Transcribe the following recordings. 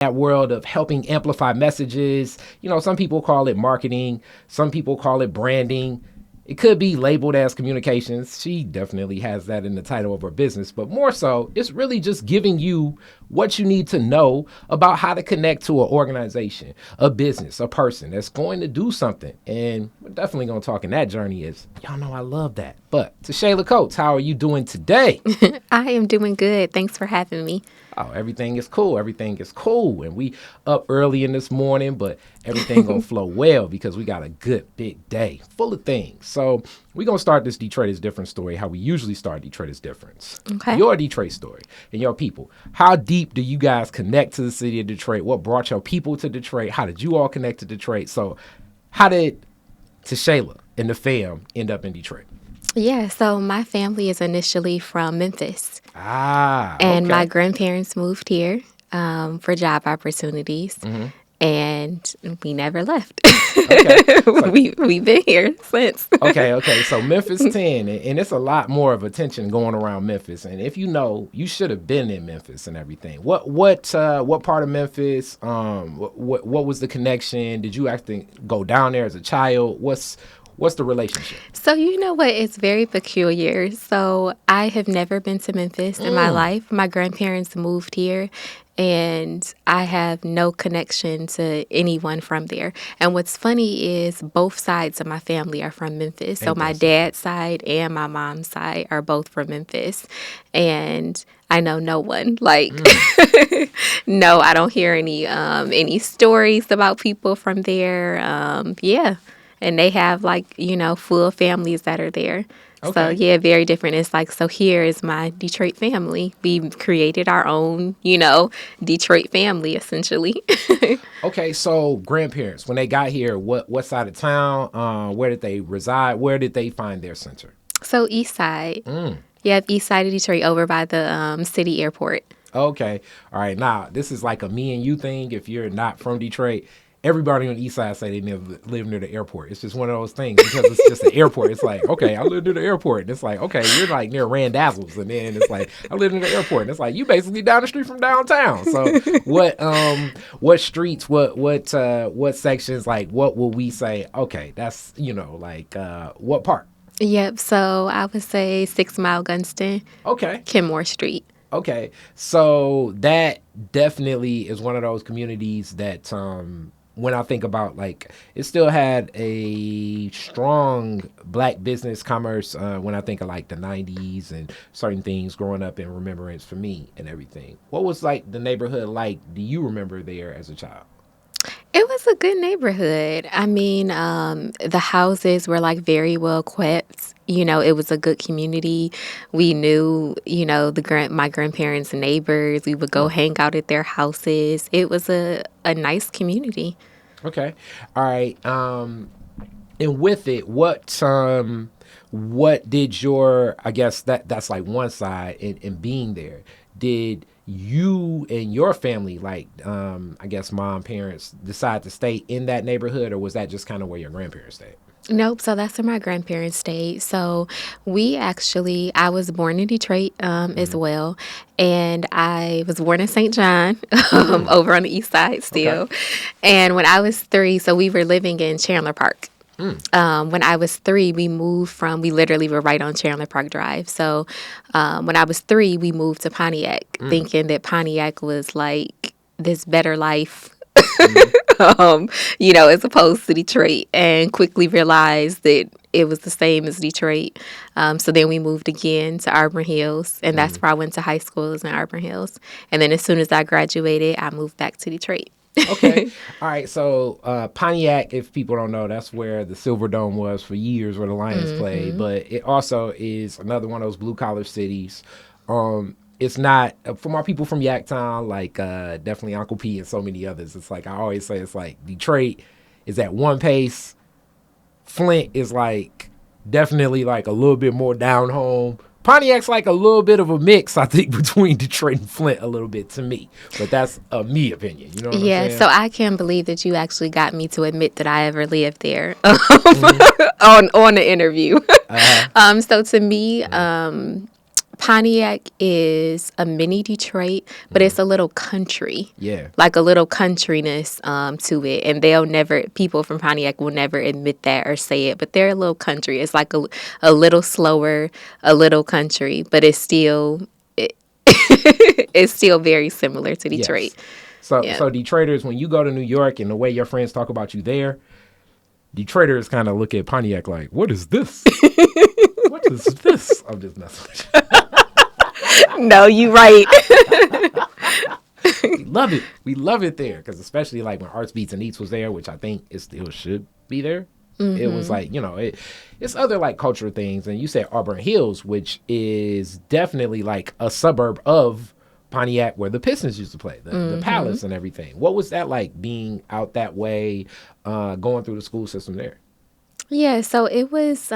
that world of helping amplify messages. Some people call it marketing, some people call it branding. It could be labeled as communications. She definitely has that in the title of her business, but more so, it's really just giving you what you need to know about how to connect to an organization, a business, a person that's going to do something. And we're definitely going to talk in that journey is, y'all know I love that. But TeShayla Coates, how are you doing today? I am doing good. Thanks for having me. Oh, everything is cool. Everything is cool. And we up early in this morning, but everything going to flow well because we got a good big day full of things. So we're going to start this Detroit is Different story how we usually start Detroit is Different. Okay. Your Detroit story and your people. How deep do you guys connect to the city of Detroit? What brought your people to Detroit? How did you all connect to Detroit? So how did TeShayla and the fam end up in Detroit? Yeah, so my family is initially from Memphis. Okay. And my grandparents moved here for job opportunities. Mm-hmm. And we never left. Okay. So, we've been here since. Okay. So Memphis 10, and it's a lot more of attention going around Memphis. And if you should have been in Memphis and everything. What part of Memphis? What was the connection? Did you actually go down there as a child? What's the relationship? So you know what? It's very peculiar. So I have never been to Memphis in my life. My grandparents moved here, and I have no connection to anyone from there. And what's funny is both sides of my family are from Memphis. So my dad's side and my mom's side are both from Memphis. And I know no one. No, I don't hear any stories about people from there. Yeah. And they have full families that are there. Okay. So yeah, very different. It's so here is my Detroit family. We created our own, Detroit family essentially. Okay, so grandparents, when they got here, what side of town? Where did they reside? Where did they find their center? So east side. Yeah, east side of Detroit over by the city airport. Okay. All right. Now, this is like a me and you thing. If you're not from Detroit, everybody on the east side say they live near the airport. It's just one of those things because it's just an airport. It's like, okay, I live near the airport. And it's like, okay, you're like near Randazzo's. And then it's like, I live near the airport. And it's like, you basically down the street from downtown. So what streets, what sections, what will we say, okay, that's, what part? Yep. So I would say 6 Mile Gunston. Okay. Kenmore Street. Okay. So that definitely is one of those communities that, when I think about it still had a strong black business commerce when I think of the 90s and certain things growing up in remembrance for me and everything. What was the neighborhood like? Do you remember there as a child? It was a good neighborhood. I mean, the houses were very well kept. It was a good community. We knew, my grandparents' neighbors. We would go hang out at their houses. It was a nice community. Okay. All right. And with it, what did your, I guess that's one side in being there, did you and your family, I guess mom, parents, decide to stay in that neighborhood, or was that just kind of where your grandparents stayed? Nope. So that's where my grandparents stayed. So I was born in Detroit as well. And I was born in St. John over on the east side still. Okay. And when I was 3, so we were living in Chandler Park. When I was 3, we literally were right on Chandler Park Drive. So when I was 3, we moved to Pontiac, thinking that Pontiac was this better life, as opposed to Detroit, and quickly realized that it was the same as Detroit. So then we moved again to Auburn Hills, and that's where I went to high school, was in Auburn Hills. And then as soon as I graduated, I moved back to Detroit. Okay. All right. So Pontiac, if people don't know, that's where the Silver Dome was for years, where the Lions played. But it also is another one of those blue collar cities. It's not for my people from Yacktown, definitely Uncle P and so many others. It's I always say, it's Detroit is at one pace. Flint is definitely a little bit more down home. Pontiac's a little bit of a mix, I think, between Detroit and Flint a little bit to me. But that's a me opinion. You know what I'm saying? So I can't believe that you actually got me to admit that I ever lived there on the interview. So to me, Pontiac is a mini Detroit, but it's a little country. Yeah. Like a little countryness to it. And people from Pontiac will never admit that or say it, but they're a little country. It's like a little slower, a little country, but it's still very similar to Detroit. Yes. So Yeah. Detroiters, when you go to New York and the way your friends talk about you there, Detroiters kind of look at Pontiac like, what is this? What is this? I'm just messing with you. No, you right. We love it. We love it there because especially like when Arts Beats and Eats was there, which I think it still should be there. It was like, it's other like cultural things. And you said Auburn Hills, which is definitely like a suburb of Pontiac where the Pistons used to play, the Palace and everything. What was that like being out that way, going through the school system there? Yeah, so it was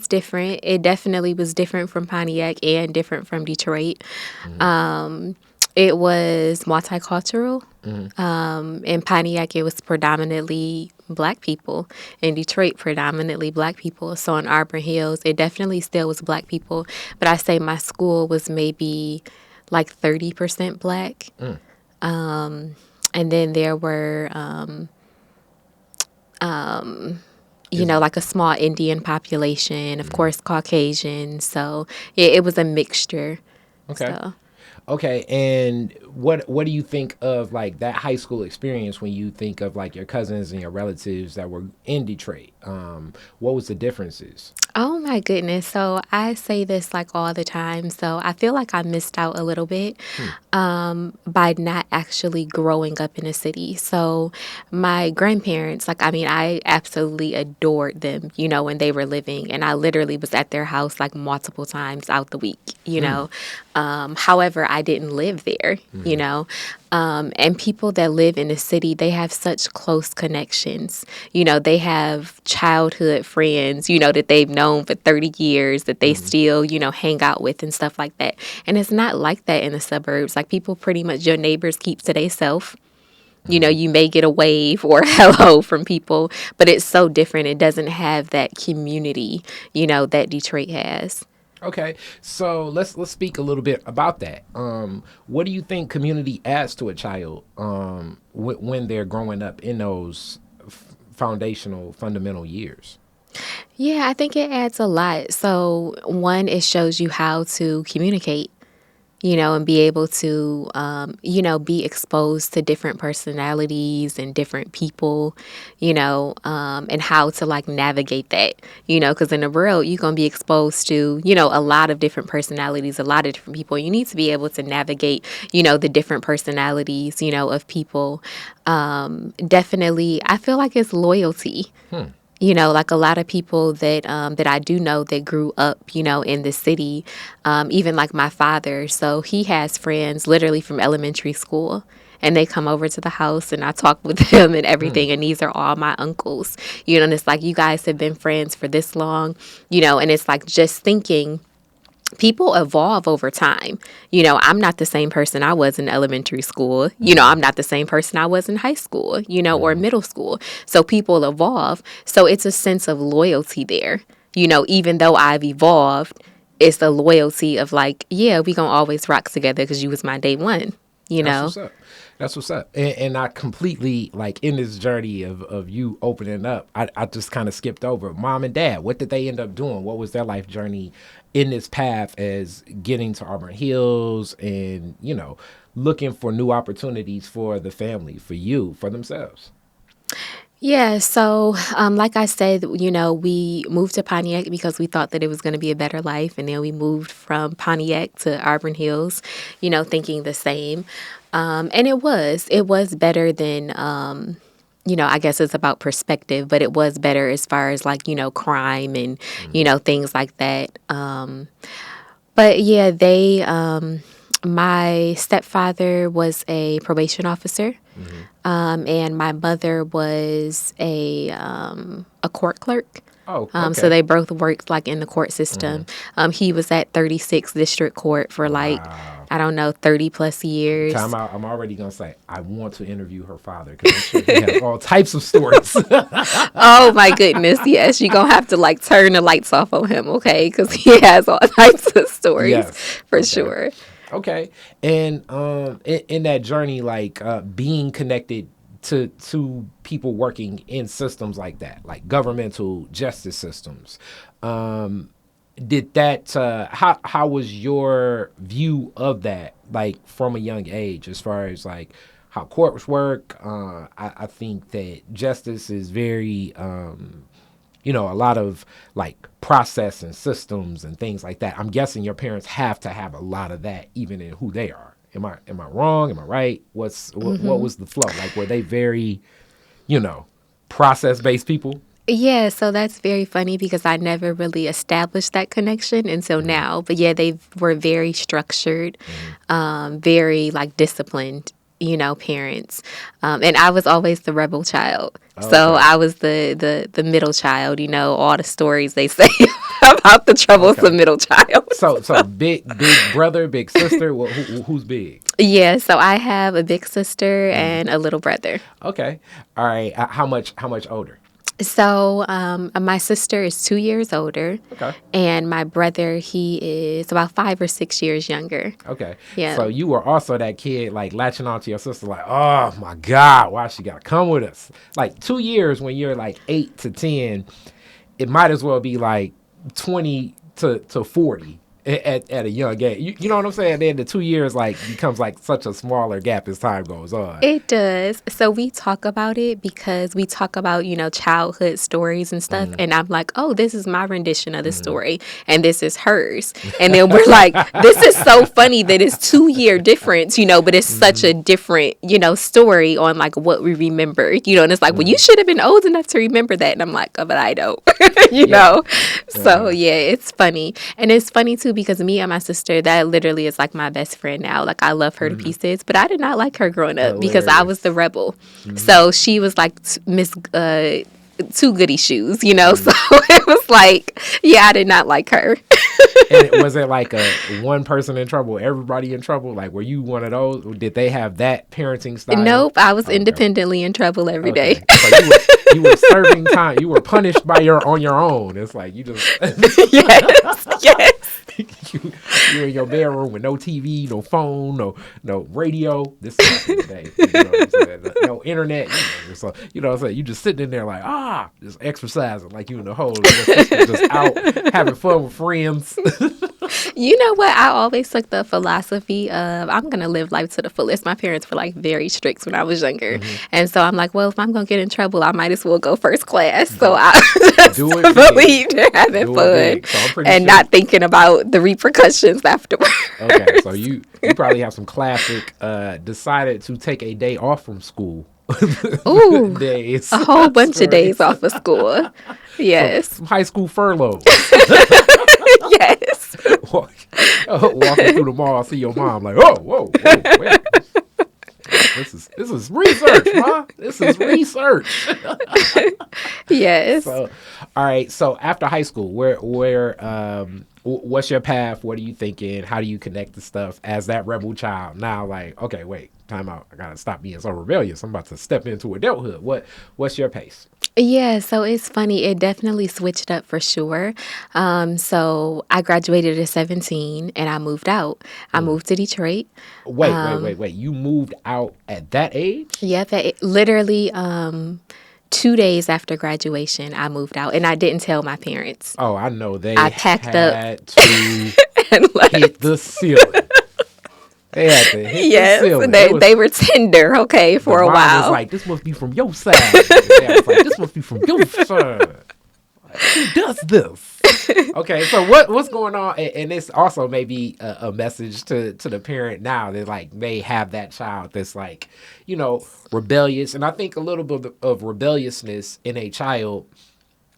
different. It definitely was different from Pontiac and different from Detroit. It was multicultural. In Pontiac, it was predominantly black people. In Detroit, predominantly black people. So in Auburn Hills, it definitely still was black people. But I say my school was maybe like 30% black. And then there were, like a small Indian population, of course, Caucasian. So it was a mixture. Okay. So. Okay, and what do you think of like that high school experience when you think of like your cousins and your relatives that were in Detroit? What was the differences? Oh my goodness. So I say this like all the time. So I feel like I missed out a little bit by not actually growing up in a city. So my grandparents, I absolutely adored them, when they were living. And I literally was at their house like multiple times out the week. However, I didn't live there. And people that live in the city, they have such close connections. They have childhood friends, that they've known for 30 years that they still, hang out with and stuff like that. And it's not like that in the suburbs. Like people pretty much, your neighbors keep to themselves. You may get a wave or a hello from people, but it's so different. It doesn't have that community, that Detroit has. Okay, so let's speak a little bit about that. What do you think community adds to a child when they're growing up in those fundamental years? Yeah, I think it adds a lot. So one, it shows you how to communicate. And be able to, be exposed to different personalities and different people, and how to like navigate that, because in the world, you're going to be exposed to, a lot of different personalities, a lot of different people. You need to be able to navigate, the different personalities, of people. Definitely, I feel like it's loyalty. Like a lot of people that I do know that grew up, in the city, even like my father. So he has friends literally from elementary school. And they come over to the house and I talk with them and everything. And these are all my uncles, and it's like, you guys have been friends for this long, and it's like just thinking people evolve over time. I'm not the same person I was in elementary school. I'm not the same person I was in high school, or middle school. So people evolve. So it's a sense of loyalty there. Even though I've evolved, it's the loyalty of like, yeah, we gonna always rock together because you was my day one, That's what's up. That's what's up. And I completely, like, in this journey of you opening up, I just kind of skipped over mom and dad. What did they end up doing? What was their life journey in this path as getting to Auburn Hills and, looking for new opportunities for the family, for you, for themselves? Yeah, so like I said, we moved to Pontiac because we thought that it was going to be a better life. And then we moved from Pontiac to Auburn Hills, thinking the same. And it was better than, I guess it's about perspective, but it was better as far as like, crime and, things like that. But yeah, my stepfather was a probation officer. And my mother was a court clerk. Oh, So okay. they both worked like in the court system. He was at 36th District Court for like, Wow. I don't know, 30 plus Time years. out. I'm already gonna say I want to interview her father because I'm sure he has all types of stories. Oh my goodness, yes, you're gonna have to like turn the lights off on him, okay? Because he has all types of stories Yes. for Okay. sure. Okay. And in that journey, like being connected to people working in systems like that, like governmental justice systems. Um, did that? How was your view of that, like from a young age, as far as like how courts work? I think that justice is very a lot of like process and systems and things like that. I'm guessing your parents have to have a lot of that even in who they are. Am I wrong? Am I right? What was the flow? Like were they very, you know, process based people? Yeah, so that's very funny because I never really established that connection until Mm-hmm. now. But yeah, they were very structured, Mm-hmm. very like disciplined, parents. And I was always the rebel child. So Okay. I was the middle child, all the stories they say about the troubles of Okay. middle child. So big brother, big sister. Who's big? Yeah, so I have a big sister Mm. and a little brother. Okay. All right. How much older? So my sister is 2 years older, Okay. and my brother, he is about 5 or 6 years younger. Okay. Yeah. So you were also that kid like latching on to your sister like, oh my God, why she gotta come with us? Like 2 years when you're like 8 to 10, it might as well be like 20 to 40 at a young age. You know what I'm saying? Then the 2 years like becomes like such a smaller gap as time goes on. It does. So we talk about it because we talk about, childhood stories and stuff. Mm, And I'm like, oh, this is my rendition of the mm, story. And this is hers. And then we're like, this is so funny that it's 2 year difference, but it's such mm, a different, story on like what we remember, And it's like, well, you mm. should have been old enough to remember that. And I'm like, oh, but I don't, you Yeah. know? So Uh-huh. yeah, it's funny. And it's funny too because me and my sister, that literally is like my best friend now. Like I love her to Mm. pieces, but I did not like her growing up because I was the Hilarious. rebel. Mm-hmm. So she was like Miss Two Goody Shoes, So Mm. it was like, yeah, I did not like her. And was it like a one person in trouble, everybody in trouble? Like, were you one of those? Did they have that parenting style? Nope, I was Okay, independently in trouble every day. okay. So you were serving time. You were punished by your on your own. It's like you just Yes, yes. you you're in your bedroom with no TV, no phone, no radio. This is back in the day. You know what I'm saying? No internet. So you know what I'm saying. You just sitting in there like just exercising like you in the hole. And your sister's just out having fun with friends. You know what? I always took the philosophy of I'm gonna live life to the fullest. My parents were like very strict when I was younger, Hmm. and so I'm like, well, if I'm gonna get in trouble, I might as well go first class. So Go I just do it big. believed in having Do it fun big. So I'm pretty and sure. not thinking about the repercussions afterwards. Okay, so you probably have some classic decided to take a day off from school Ooh, days a whole bunch of days stories. off of school. some Yes, some high school furloughs. yes. Walk, walking through the mall, see your mom like, oh, whoa, whoa, wait. This is research, ma. This is research. Yes. So, all right. So after high school, where what's your path? What are you thinking? How do you connect the stuff as that rebel child? Now, like, okay, wait, time out. I gotta stop being so rebellious. I'm about to step into adulthood. What's your pace? Yeah, so it's funny. It definitely switched up for sure. So I graduated at 17 and I moved out. I Mm. moved to Detroit. Wait. You moved out at that age? Yep, literally 2 days after graduation, I moved out and I didn't tell my parents. Oh, I know they I packed up had to and hit left. the ceiling. They had to hit the Yes, ceiling. they were tender, okay, The for a mom was while. like, "This must be from your side." The dad was like, "This must be from your side." Like, who does this? Okay, so what's going on? And this also may be a message to the parent now that like they have that child that's like, rebellious. And I think a little bit of rebelliousness in a child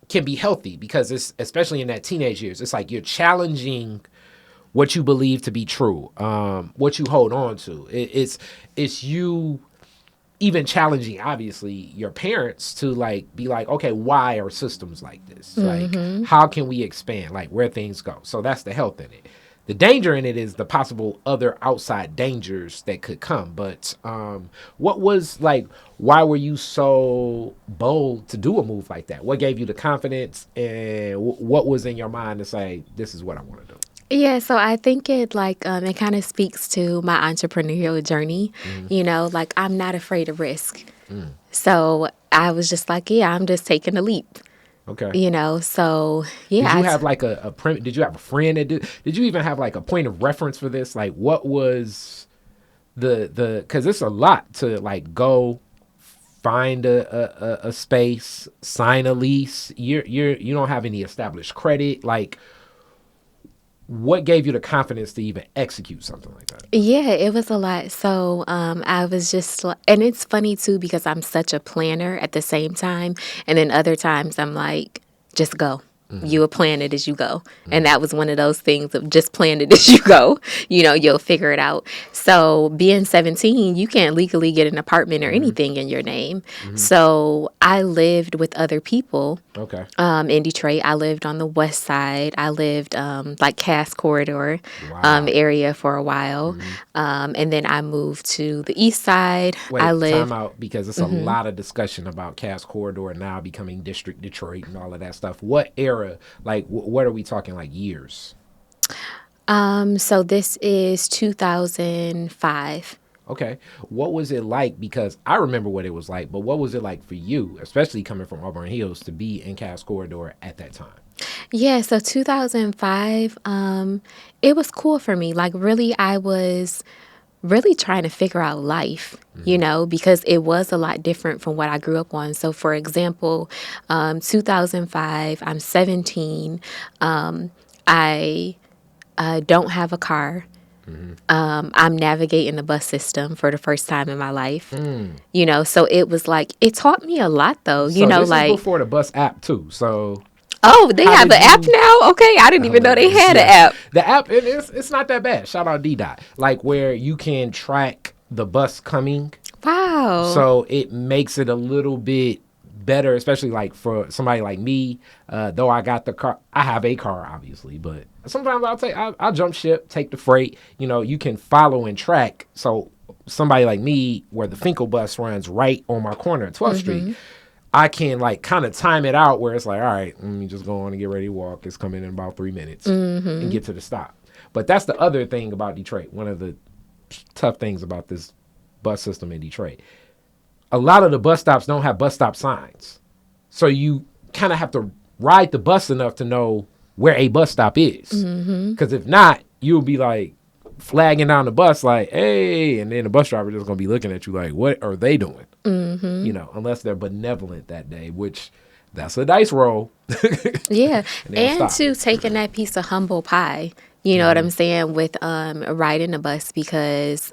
can be healthy because it's especially in that teenage years. It's like you're challenging what you believe to be true, what you hold on to. It's you even challenging, obviously, your parents to like be like, okay, why are systems like this? Like, how can we expand? Like, where things go? So that's the health in it. The danger in it is the possible other outside dangers that could come. But what was like? Why were you so bold to do a move like that? What gave you the confidence, and what was in your mind to say, this is what I want to do? Yeah, so I think it kind of speaks to my entrepreneurial journey. Mm-hmm. Like I'm not afraid of risk. So I was just like, yeah, I'm just taking a leap. Okay. So Did yeah, you have like did you have a friend that did you even have like a point of reference for this? Like what was the because it's a lot to like go find a space, sign a lease. You don't have any established credit. Like what gave you the confidence to even execute something like that? yeah, it was a lot. So I was just, and it's funny too because I'm such a planner at the same time, and then other times I'm like, just go. Mm-hmm. You will plan it as you go. And Mm-hmm. that was one of those things of just plan it as you go. You'll figure it out. So being 17, you can't legally get an apartment or Mm-hmm. anything in your name. Mm-hmm. So I lived with other people Okay. in Detroit. I lived on the west side. I lived like Cass Corridor Wow. area for a while. Mm-hmm. And then I moved to the east side. I Wait, time lived. out because it's a lot of discussion about Cass Corridor now becoming District Detroit and all of that stuff. What era? Like, what are we talking? Like years? So this is 2005. Okay. What was it like? Because I remember what it was like, but what was it like for you, especially coming from Auburn Hills, to be in Cass Corridor at that time? Yeah, so 2005, it was cool for me. Like, really, I was really trying to figure out life, Mm-hmm. because it was a lot different from what I grew up on. So, for example, 2005, I'm 17. I don't have a car. Mm-hmm. I'm navigating the bus system for the first time in my life. Mm. So it was like, it taught me a lot, though, So this is like, before the bus app too. So oh, they how have did an app you? now? Okay, I didn't even know they Hilarious. had an Yes, app. the app it's not that bad. Shout out D Dot. Like where you can track the bus coming. Wow. So it makes it a little bit better, especially like for somebody like me. Though I got the car, I have a car, obviously, but sometimes I'll jump ship, take the freight. You can follow and track. So somebody like me, where the Finkel bus runs right on my corner at 12th Street, I can like kind of time it out where it's like, all right, let me just go on and get ready to walk. It's coming in about 3 minutes and get to the stop. But that's the other thing about Detroit. One of the tough things about this bus system in Detroit. A lot of the bus stops don't have bus stop signs. So you kind of have to ride the bus enough to know where a bus stop is. Because if not, you'll be like flagging down the bus like, hey, and then the bus driver just going to be looking at you like, what are they doing? Unless they're benevolent that day, which that's a dice roll. Yeah. And they'll And stop. to taking that piece of humble pie, you know what I'm saying, with riding the bus because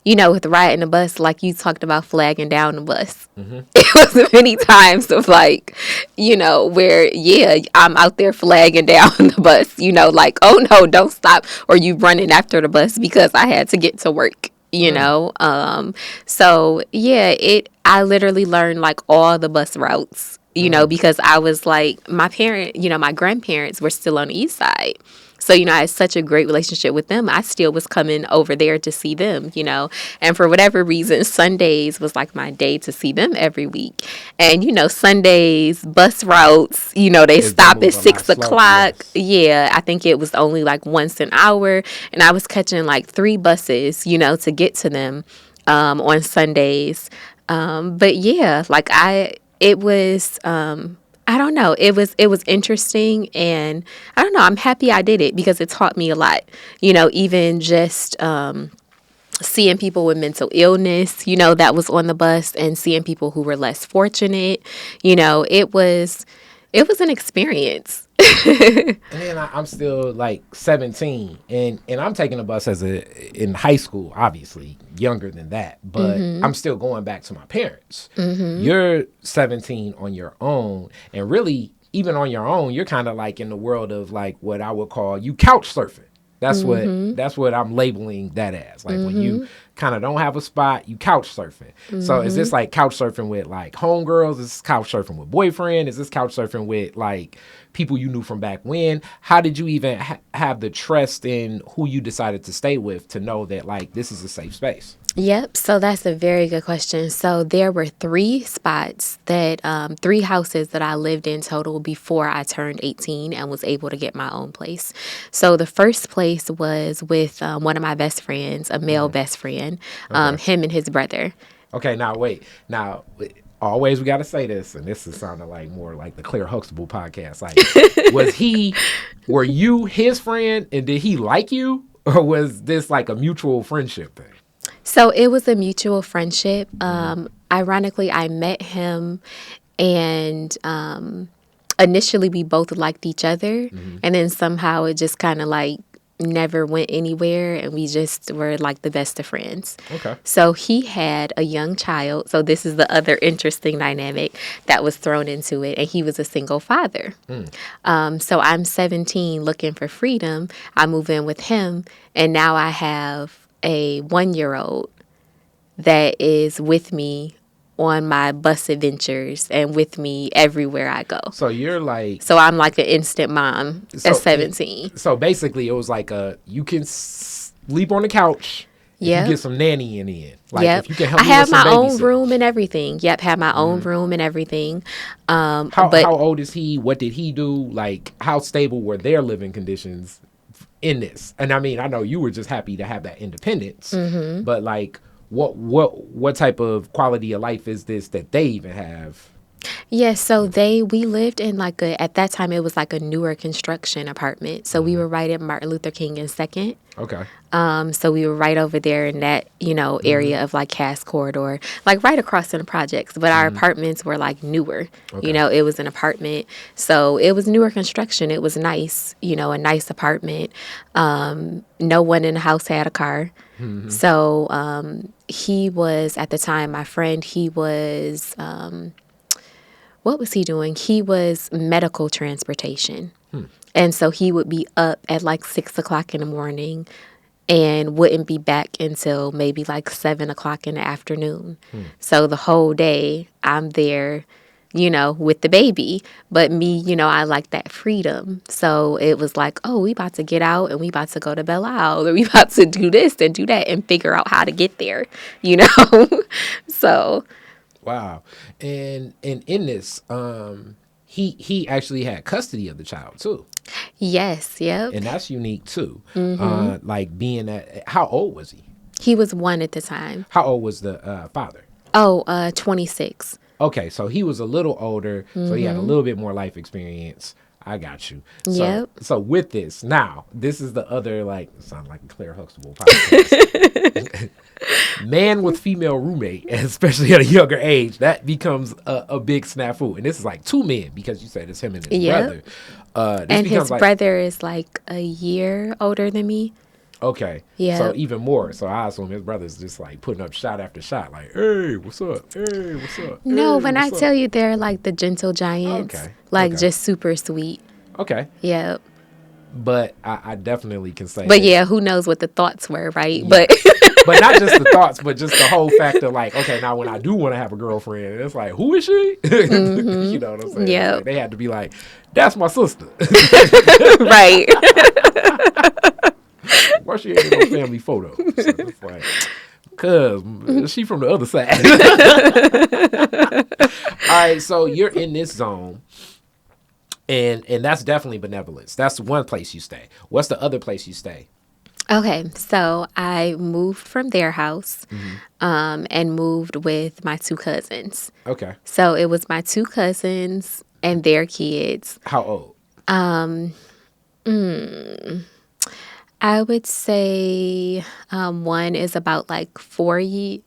with riding the bus, like you talked about flagging down the bus. It was many times of like, where yeah, I'm out there flagging down the bus, like, oh no, don't stop, or you running after the bus because I had to get to work. So yeah, I literally learned like all the bus routes, because I was like, my grandparents were still on the east side. So, I had such a great relationship with them. I still was coming over there to see them, and for whatever reason, Sundays was like my day to see them every week. And, Sundays, bus routes, they They stop at move a lot slower. o'clock. Yes. Yeah, I think it was only like once an hour. And I was catching like 3 buses, to get to them on Sundays. But yeah, like it was, I don't know. It was interesting, and I don't know. I'm happy I did it because it taught me a lot. Even just seeing people with mental illness, that was on the bus, and seeing people who were less fortunate. It was an experience. And then I'm still like 17, and I'm taking a bus in high school, obviously younger than that, but I'm still going back to my parents. You're 17 on your own, and really even on your own, you're kind of like in the world of like what I would call you couch surfing. That's what I'm labeling that as. Like when you kind of don't have a spot, you couch surfing. So is this like couch surfing with like homegirls? Is this couch surfing with boyfriend? Is this couch surfing with like people you knew from back when? How did you even have the trust in who you decided to stay with to know that like this is a safe space? Yep. So that's a very good question. So there were three spots that, three houses that I lived in total before I turned 18 and was able to get my own place. So the first place was with one of my best friends, a male best friend, Okay. him and his brother. Okay, now wait. Now, always we got to say this, and this is sounding like more like the Claire Huxtable podcast. Like, were you his friend, and did he like you, or was this like a mutual friendship thing? So it was a mutual friendship. Ironically, I met him and initially we both liked each other. And then somehow it just kind of like never went anywhere and we just were like the best of friends. Okay. So he had a young child. So this is the other interesting dynamic that was thrown into it. And he was a single father. So I'm 17 looking for freedom. I move in with him and now I have a 1-year-old that is with me on my bus adventures and with me everywhere I go. So you're like, So I'm like an instant mom at 17. so basically, it was like you can sleep on the couch. If Yep. you get some nanny in. Like Yep. if you can help I me have with some my own babysitting. room and everything. Yep, have my own room and everything. How But old is he? What did he do? Like how stable were their living conditions in this? And I mean, I know you were just happy to have that independence, but like what type of quality of life is this that they even have? yes, so we lived in like at that time it was like a newer construction apartment. So we were right at Martin Luther King and 2nd. Okay. So we were right over there in that, area of like Cass Corridor, like right across from the projects. But our apartments were like newer. Okay. It was an apartment. So it was newer construction. It was nice, a nice apartment. No one in the house had a car. So he was, at the time, my friend, he was, what was he doing? He was medical transportation. And so he would be up at like 6 o'clock in the morning and wouldn't be back until maybe like 7 o'clock in the afternoon. So the whole day I'm there, with the baby. But me, I like that freedom. So it was like, oh, we about to get out and we about to go to Belle Isle or we about to do this and do that and figure out how to get there, So Wow. And in this, he actually had custody of the child too. yes, yep. And that's unique too. Like being how old was he? He was 1 at the time. How old was the father? 26. Okay, so he was a little older, so he had a little bit more life experience. I got you. So, Yep. So with this, now, this is the other, like, sound like a Claire Huxtable podcast. Man with female roommate, especially at a younger age, that becomes a big snafu. And this is like two men, because you said it's him and his Yep. brother. This And his becomes like, brother is like a year older than me. okay. Yeah. So even more. So I assume his brother's just like putting up shot after shot, like, hey, what's up? Hey, what's up? No, Hey, when I what's tell up? you they're like the gentle giants, Okay. like Okay. just super sweet. Okay. Yeah. But I definitely can say But that. yeah, who knows what the thoughts were, right? Yeah. But But not just the thoughts, but just the whole fact of like, okay, now when I do want to have a girlfriend, it's like, who is she? You know what I'm saying? Yep. Like, they had to be like, that's my sister. right. Why she ain't in no family photo? So it's like, cause she from the other side. All right, so you're in this zone. And that's definitely benevolence. That's one place you stay. What's the other place you stay? Okay, so I moved from their house and moved with my two cousins. Okay. So it was my two cousins and their kids. How old? I would say one is about like 3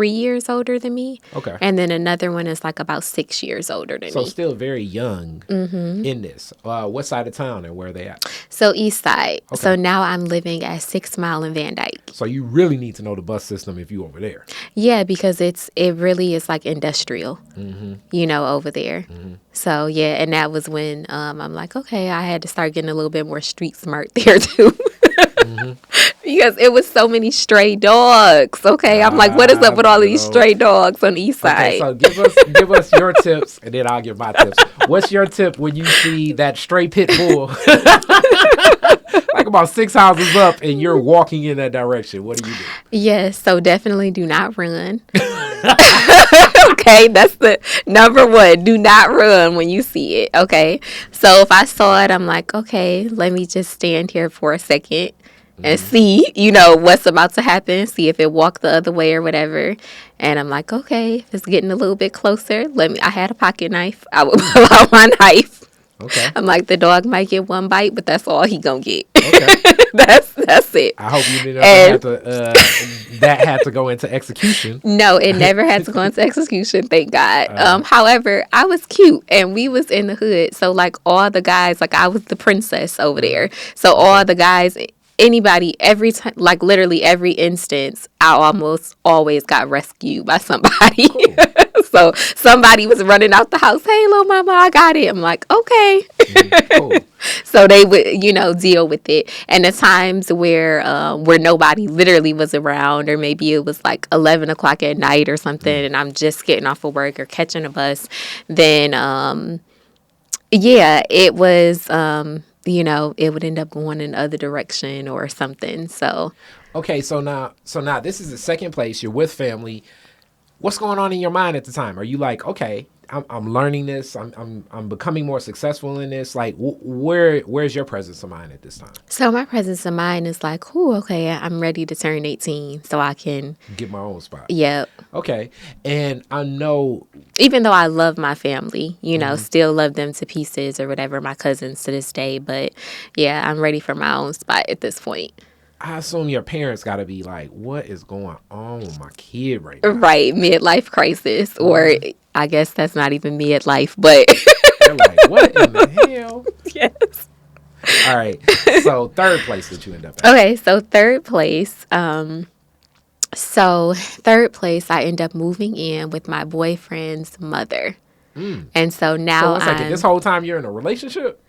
years older than me. Okay. And then another one is like about 6 years older than So me. still very young in this. What side of town and where are they at? So east side. Okay. So now I'm living at 6 Mile and Van Dyke. So you really need to know the bus system if you over there. Yeah, because it really is like industrial, over there. So yeah, and that was when I'm like, okay, I had to start getting a little bit more street smart there too. Because it was so many stray dogs. Okay, I'm like, what is up with all of these No. stray dogs on the east Okay, side? so give us your tips, and then I'll give my tips. What's your tip when you see that stray pit bull, like about 6 houses up, and you're walking in that direction? What do you do? Yes, so definitely do not run. Okay, that's the number one. Do not run when you see it. Okay, so if I saw it, I'm like, okay, let me just stand here for a second and Hmm. see, what's about to happen. See if it walked the other way or whatever. And I'm like, okay, if it's getting a little bit closer, let me. I had a pocket knife. I would pull out my knife. Okay. I'm like, the dog might get one bite, but that's all he gonna get. Okay. That's it. I hope you never And had to that had to go into execution. no, it never had to go into execution, thank God. Uh, However, I was cute and we was in the hood. So like all the guys, like I was the princess over there. So all okay. the guys, anybody, every time, like literally every instance, I almost always got rescued by somebody. Cool. So somebody was running out the house. Hey, little mama, I got it. I'm like, okay. Cool. So they would, deal with it. And the times where nobody literally was around, or maybe it was like 11 o'clock at night or something, and I'm just getting off of work or catching a bus, then yeah, it was it would end up going in the other direction or something. So Okay, so now this is the second place. You're with family. What's going on in your mind at the time? Are you like, okay, I'm learning this. I'm becoming more successful in this. Like, where's your presence of mind at this time? so my presence of mind is like, oh, okay, I'm ready to turn 18 so I can, Get my own spot. yep. Okay, and I know. Even though I love my family, Mhm. still love them to pieces or whatever, my cousins to this day. But yeah, I'm ready for my own spot at this point. I assume your parents got to be like, what is going on with my kid right now? Right, midlife crisis, or Mhm. I guess that's not even midlife, but They're like, what in the hell? yes. All right, so third place that you end up at. Okay, so third place. Third place, I end up moving in with my boyfriend's mother, Mm. and so So now one second, this I'm whole time you're in a relationship?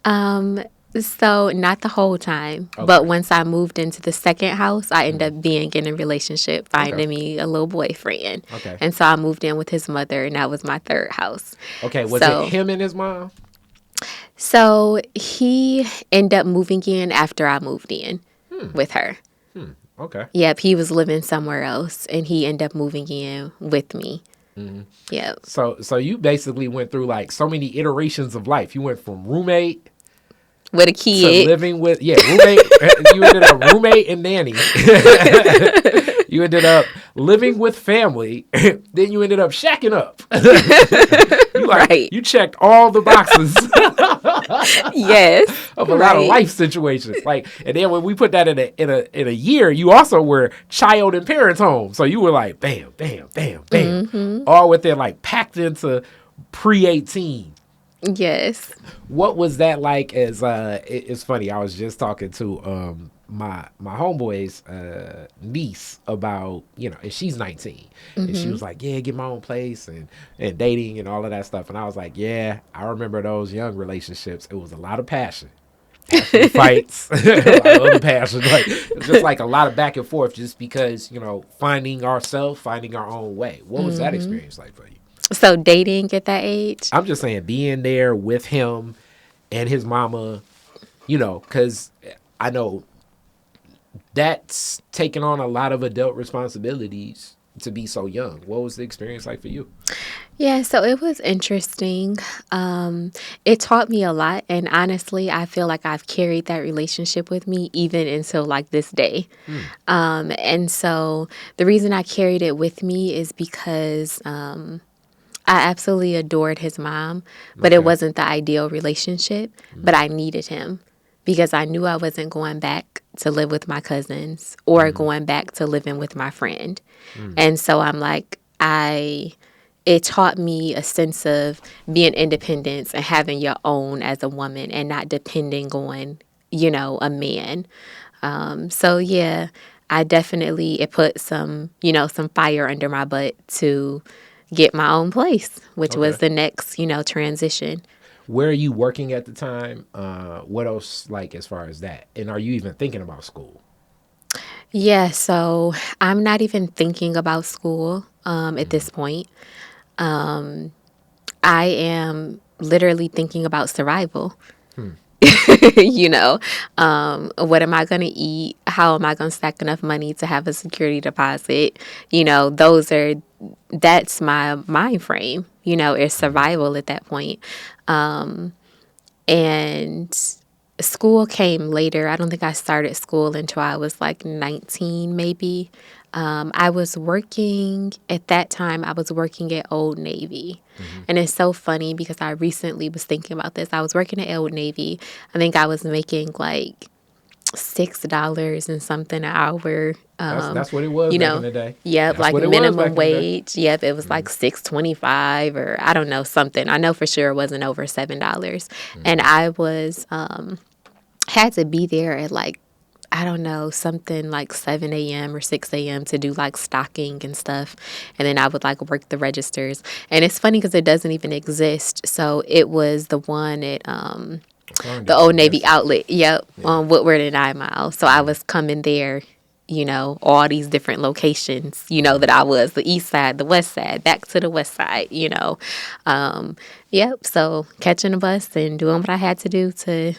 Um, so not the whole time, Okay. but once I moved into the second house, I ended Mm. up being in a relationship, Okay. finding me a little boyfriend. Okay. And so I moved in with his mother, and that was my third house. Okay. Was it So, him and his mom? so he ended up moving in after I moved in Hmm. with her. Hmm. Okay. Yep, he was living somewhere else, and he ended up moving in with me. Hmm. Yep, So you basically went through like so many iterations of life. You went from roommate with a to kid. living with roommate. You ended up roommate and nanny. You ended up living with family. Then you ended up shacking up. You like Right. you checked all the boxes Yes. of a lot of Right. life situations. Like, and then when we put that in a year, you also were child and parents home. So you were like, bam, bam, bam, bam, Mm-hmm. all within like packed into pre-18. Yes. What was that like? As it's funny. I was just talking to my homeboy's niece about and she's 19, and she Mm-hmm. was like, yeah, get my own place and dating and all of that stuff. And I was like, yeah, I remember those young relationships. It was a lot of passion fights, a lot of other passion. Like it was just like a lot of back and forth, just because finding ourselves, finding our own way. What was that Mm-hmm. experience like for you? So dating at that age? I'm just saying, being there with him and his mama, because I know that's taking on a lot of adult responsibilities to be so young. What was the experience like for you? Yeah, so it was interesting. It taught me a lot, and honestly, I feel like I've carried that relationship with me even until like this day. Hmm. And so the reason I carried it with me is because I absolutely adored his mom, but it Okay. wasn't the ideal relationship, but I needed him because I knew I wasn't going back to live with my cousins or Mm-hmm. going back to living with my friend. Mm. And so I'm like, it taught me a sense of being independent and having your own as a woman and not depending on, a man. So yeah, I definitely, it put some fire under my butt to get my own place, which was Okay. the next, transition. Where are you working at the time? What else, like, as far as that? And are you even thinking about school? Yeah, so I'm not even thinking about school at Mm-hmm. this point. I am literally thinking about survival. Hmm. you know, what am I going to eat? How am I going to stack enough money to have a security deposit? That's my mind frame, is Mm-hmm. survival at that point. And school came later. I don't think I started school until I was like 19, maybe. I was working at that time, I was working at Old Navy. Mm-hmm. And it's so funny because I recently was thinking about this. I was working at Old Navy. I think I was making like $6 and something an hour. That's what it was You back in know, the day. yep, That's like what it was minimum back in the day. wage. Yep, it was Mm-hmm. like 6.25 or I don't know something. I know for sure it wasn't over $7, and Mm-hmm. I was had to be there at like I don't know, something like 7 a.m. or 6 a.m. to do like stocking and stuff. And then I would like work the registers. And it's funny because it doesn't even exist. So it was the one at the Ferndale, Old I'm Navy guessing. outlet. Yep, Yeah. on Woodward and 9 Mile. So I Mm-hmm. was coming there, all these different locations, that I was the east side, the west side, back to the west side. Um, yep. So catching a bus and doing what I had to do to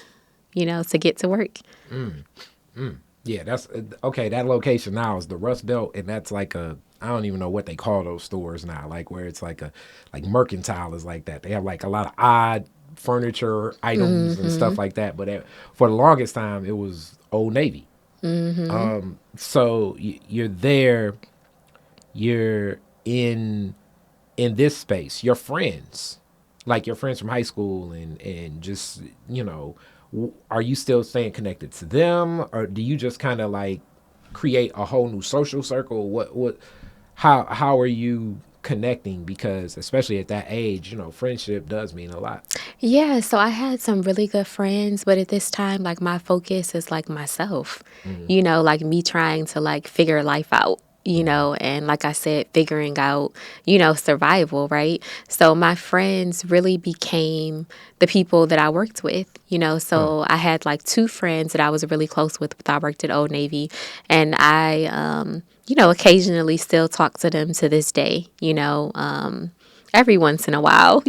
get to work. Mm. Mm. Yeah, that's okay. That location now is the Rust Belt, and that's like I don't even know what they call those stores now. Like where it's like mercantile is like that. They have like a lot of odd furniture items and Mm-hmm. stuff like that. But for the longest time, it was Old Navy. Mm-hmm. So you're there. You're in this space. Your friends, like your friends from high school, and just are you still staying connected to them, or do you just kind of like create a whole new social circle? How are you connecting? Because especially at that age, friendship does mean a lot. Yeah, so I had some really good friends, but at this time, like my focus is like myself, Mm-hmm. like me trying to like figure life out, Mm-hmm. and like I said, figuring out, survival, right? So my friends really became the people that I worked with. Huh. So I had like two friends that I was really close with I worked at Old Navy, and I, occasionally still talk to them to this day, every once in a while,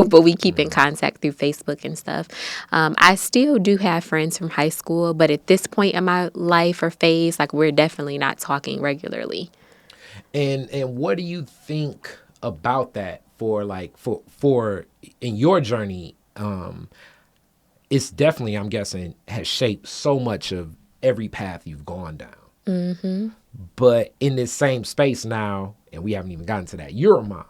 but we keep in Mm-hmm. contact through Facebook and stuff. I still do have friends from high school, but at this point in my life or phase, like we're definitely not talking regularly. And what do you think about that for like for in your journey? It's definitely, I'm guessing, has shaped so much of every path you've gone down. Mm-hmm. But in this same space now, and we haven't even gotten to that, you're a mom.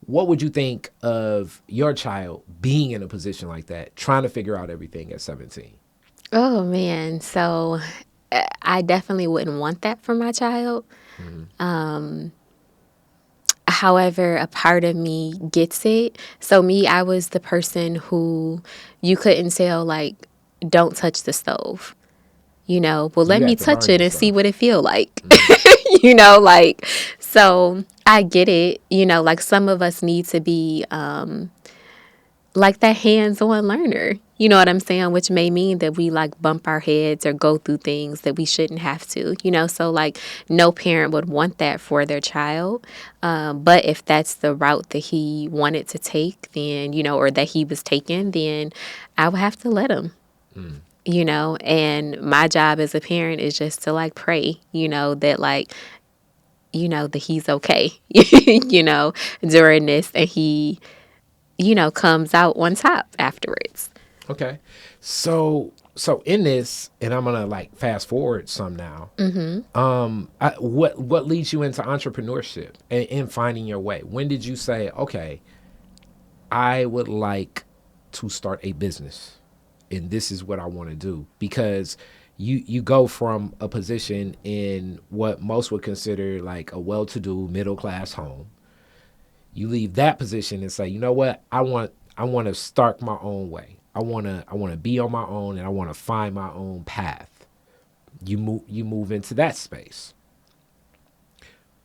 What would you think of your child being in a position like that, trying to figure out everything at 17? Oh man, so I definitely wouldn't want that for my child. Mm-hmm. However, a part of me gets it. So me, I was the person who you couldn't tell like, don't touch the stove. Well, let You me had to touch learn it this and see stuff. what it feel like. Mm-hmm. Like, so I get it. Like some of us need to be like that hands-on learner. You know what I'm saying? Which may mean that we like bump our heads or go through things that we shouldn't have to. So like no parent would want that for their child. But if that's the route that he wanted to take, then, or that he was taking, then I would have to let him. Mm. And my job as a parent is just to like pray, that like, that he's okay, during this and he, comes out on top afterwards. Okay. So in this, and I'm gonna like fast forward some now. Mm-hmm. What leads you into entrepreneurship and finding your way? When did you say, okay, I would like to start a business, and this is what I want to do? Because you go from a position in what most would consider like a well-to-do middle-class home. You leave that position and say, you know what, I want to start my own way. I want to be on my own, and I want to find my own path. You move into that space.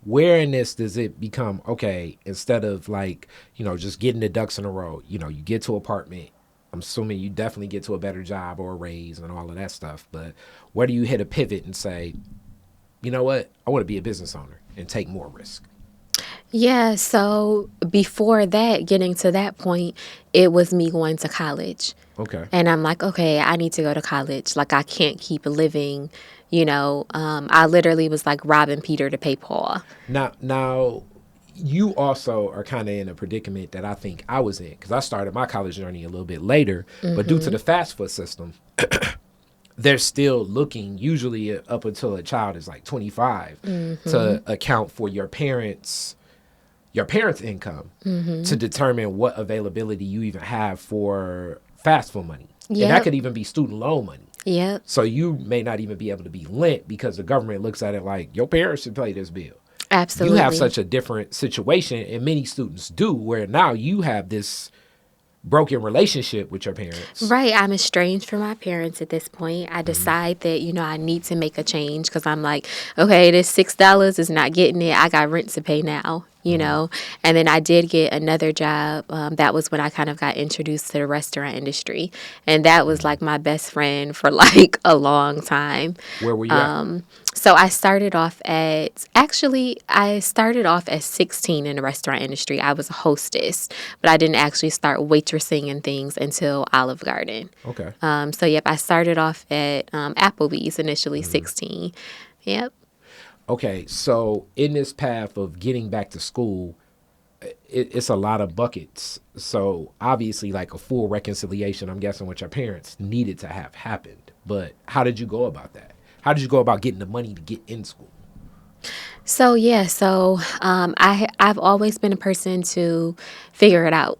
Where in this does it become okay, instead of like, just getting the ducks in a row? You get to apartment. I'm assuming you definitely get to a better job or a raise and all of that stuff. But where do you hit a pivot and say, you know what, I want to be a business owner and take more risk? Yeah, so before that, getting to that point, it was me going to college. Okay. And I'm like, okay, I need to go to college. Like, I can't keep living, I literally was like robbing Peter to pay Paul. Now, you also are kind of in a predicament that I think I was in because I started my college journey a little bit later, but due to the FAFSA system, they're still looking usually up until a child is like 25 to account for your parents' income to determine what availability you even have for FAFSA money. And that Yep. could even be student loan money. Yep. So you may not even be able to be lent because the government looks at it like your parents should pay this bill. You have Absolutely. such a different situation, and many students do, where now you have this broken relationship with your parents. Right. I'm estranged from my parents at this point. I decide that, I need to make a change because I'm like, okay, this $6 is not getting it. I got rent to pay now. And then I did get another job. That was when I kind of got introduced to the restaurant industry. And that was like my best friend for like a long time. Where were you at? So I started off at 16 in the restaurant industry. I was a hostess, but I didn't actually start waitressing and things until Olive Garden. Okay. So yep, I started off at Applebee's initially 16. Yep. Okay. So in this path of getting back to school, it's a lot of buckets. So obviously, like a full reconciliation, I'm guessing with your parents needed to have happened. But how did you go about that? How did you go about getting the money to get in school? I've always been a person to figure it out.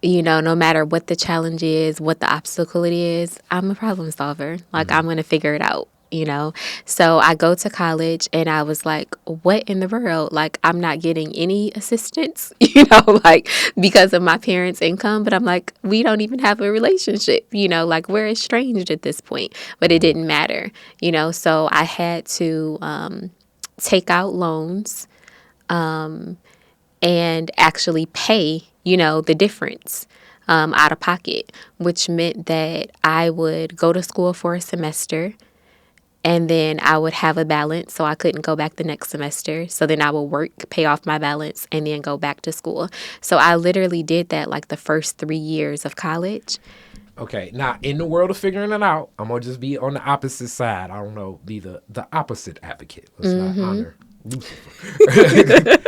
No matter what the challenge is, what the obstacle it is, I'm a problem solver. Like, I'm going to figure it out. So I go to college and I was like, what in the world? Like, I'm not getting any assistance, like because of my parents' income. But I'm like, we don't even have a relationship, like we're estranged at this point. But it didn't matter. So I had to take out loans and actually pay, the difference out of pocket, which meant that I would go to school for a semester and then I would have a balance so I couldn't go back the next semester. So then I would work, pay off my balance, and then go back to school. So I literally did that like the first 3 years of college. Okay, now in the world of figuring it out, I'm gonna just be on the opposite side. I don't know, be the opposite advocate. Let's not honor Lucifer.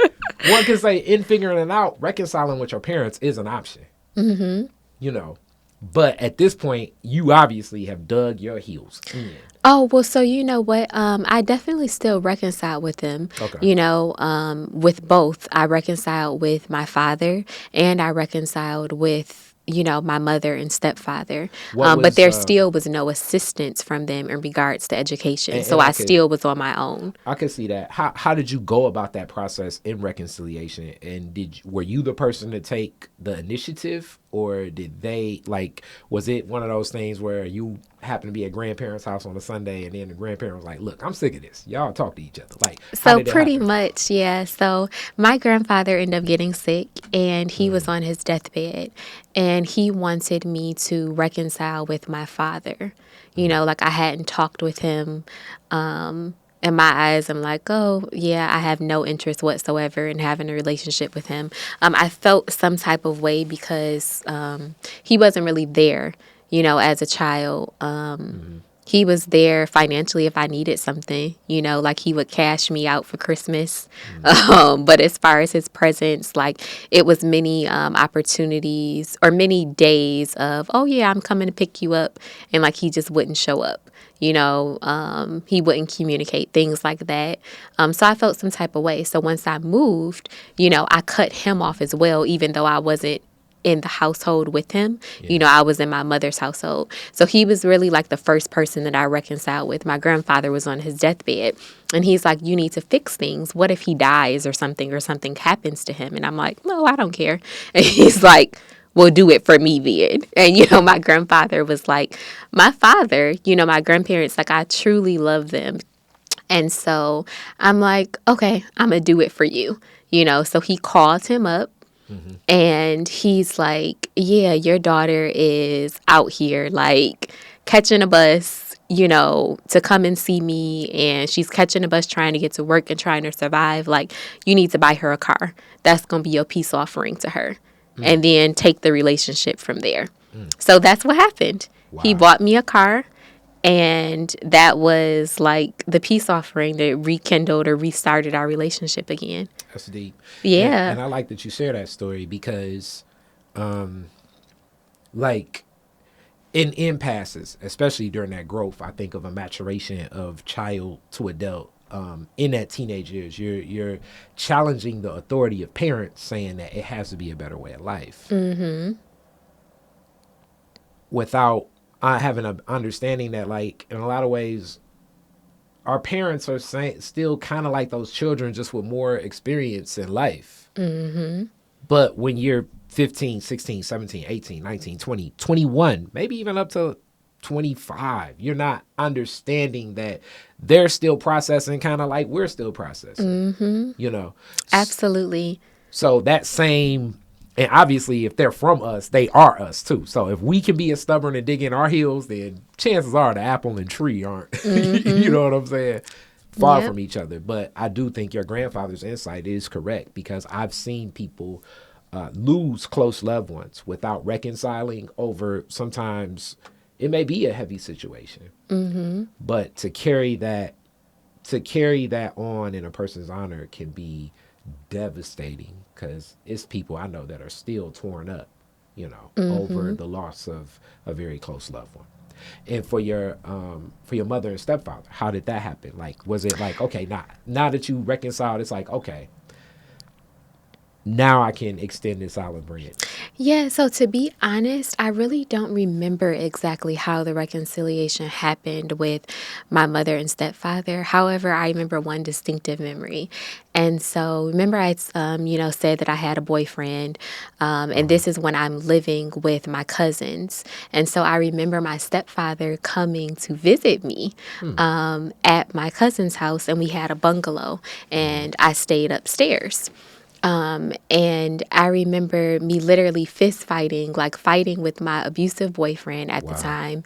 One can say in figuring it out, reconciling with your parents is an option. You know, but at this point, you obviously have dug your heels in. Oh, well, so you know what? I definitely still reconcile with them. Okay. With both. I reconciled with my father and I reconciled with, my mother and stepfather. What But was there still was no assistance from them in regards to education. So and I still was on my own. I can see that. How did you go about that process in reconciliation? And were you the person to take the initiative, or did they, like, was it one of those things where you happened to be at grandparents' house on a Sunday and then the grandparent was like, "Look, I'm sick of this. Y'all talk to each other." Like, how So did it pretty happen? much, yeah. So my grandfather ended up getting sick and he was on his deathbed and he wanted me to reconcile with my father. Like I hadn't talked with him. In my eyes, I'm like, oh, yeah, I have no interest whatsoever in having a relationship with him. I felt some type of way because he wasn't really there, as a child. He was there financially if I needed something, like he would cash me out for Christmas. But as far as his presence, like it was many opportunities or many days of, oh, yeah, I'm coming to pick you up. And like he just wouldn't show up. He wouldn't communicate, things like that. So I felt some type of way. So once I moved, I cut him off as well, even though I wasn't in the household with him. Yeah. I was in my mother's household. So he was really like the first person that I reconciled with. My grandfather was on his deathbed and he's like, you need to fix things. What if he dies or something happens to him? And I'm like, no, I don't care. And he's like, well, do it for me then. And, my grandfather was like, my father, my grandparents, like I truly love them. And so I'm like, okay, I'm going to do it for you. So he called him up. And he's like, yeah, your daughter is out here, like, catching a bus, to come and see me, and she's catching a bus trying to get to work and trying to survive, like, you need to buy her a car. That's going to be your peace offering to her. And then take the relationship from there. So that's what happened. Wow. He bought me a car, and that was like the peace offering that rekindled or restarted our relationship again. That's deep. Yeah. And I like that you share that story because, like, in impasses, especially during that growth, I think of a maturation of child to adult. In that teenage years, you're challenging the authority of parents, saying that it has to be a better way of life, without having an understanding that, like, in a lot of ways, our parents are still kind of like those children, just with more experience in life. But when you're 15, 16, 17, 18, 19, 20, 21, maybe even up to 25, you're not understanding that they're still processing kind of like we're still processing, Absolutely. So that same, and obviously if they're from us, they are us too. So if we can be as stubborn and dig in our heels, then chances are the apple and tree aren't, you know what I'm saying? Far from each other. But I do think your grandfather's insight is correct, because I've seen people lose close loved ones without reconciling over, sometimes it may be a heavy situation, but to carry that on in a person's honor can be devastating, because it's people I know that are still torn up, over the loss of a very close loved one. And for your mother and stepfather, how did that happen? Like, was it like, okay, now that you reconciled, it's like, okay, now I can extend this olive branch? Yeah, so to be honest, I really don't remember exactly how the reconciliation happened with my mother and stepfather. However, I remember one distinctive memory. And so remember I, said that I had a boyfriend, and this is when I'm living with my cousins. And so I remember my stepfather coming to visit me at my cousin's house, and we had a bungalow, and I stayed upstairs. And I remember me literally fist fighting, like fighting with my abusive boyfriend at the time,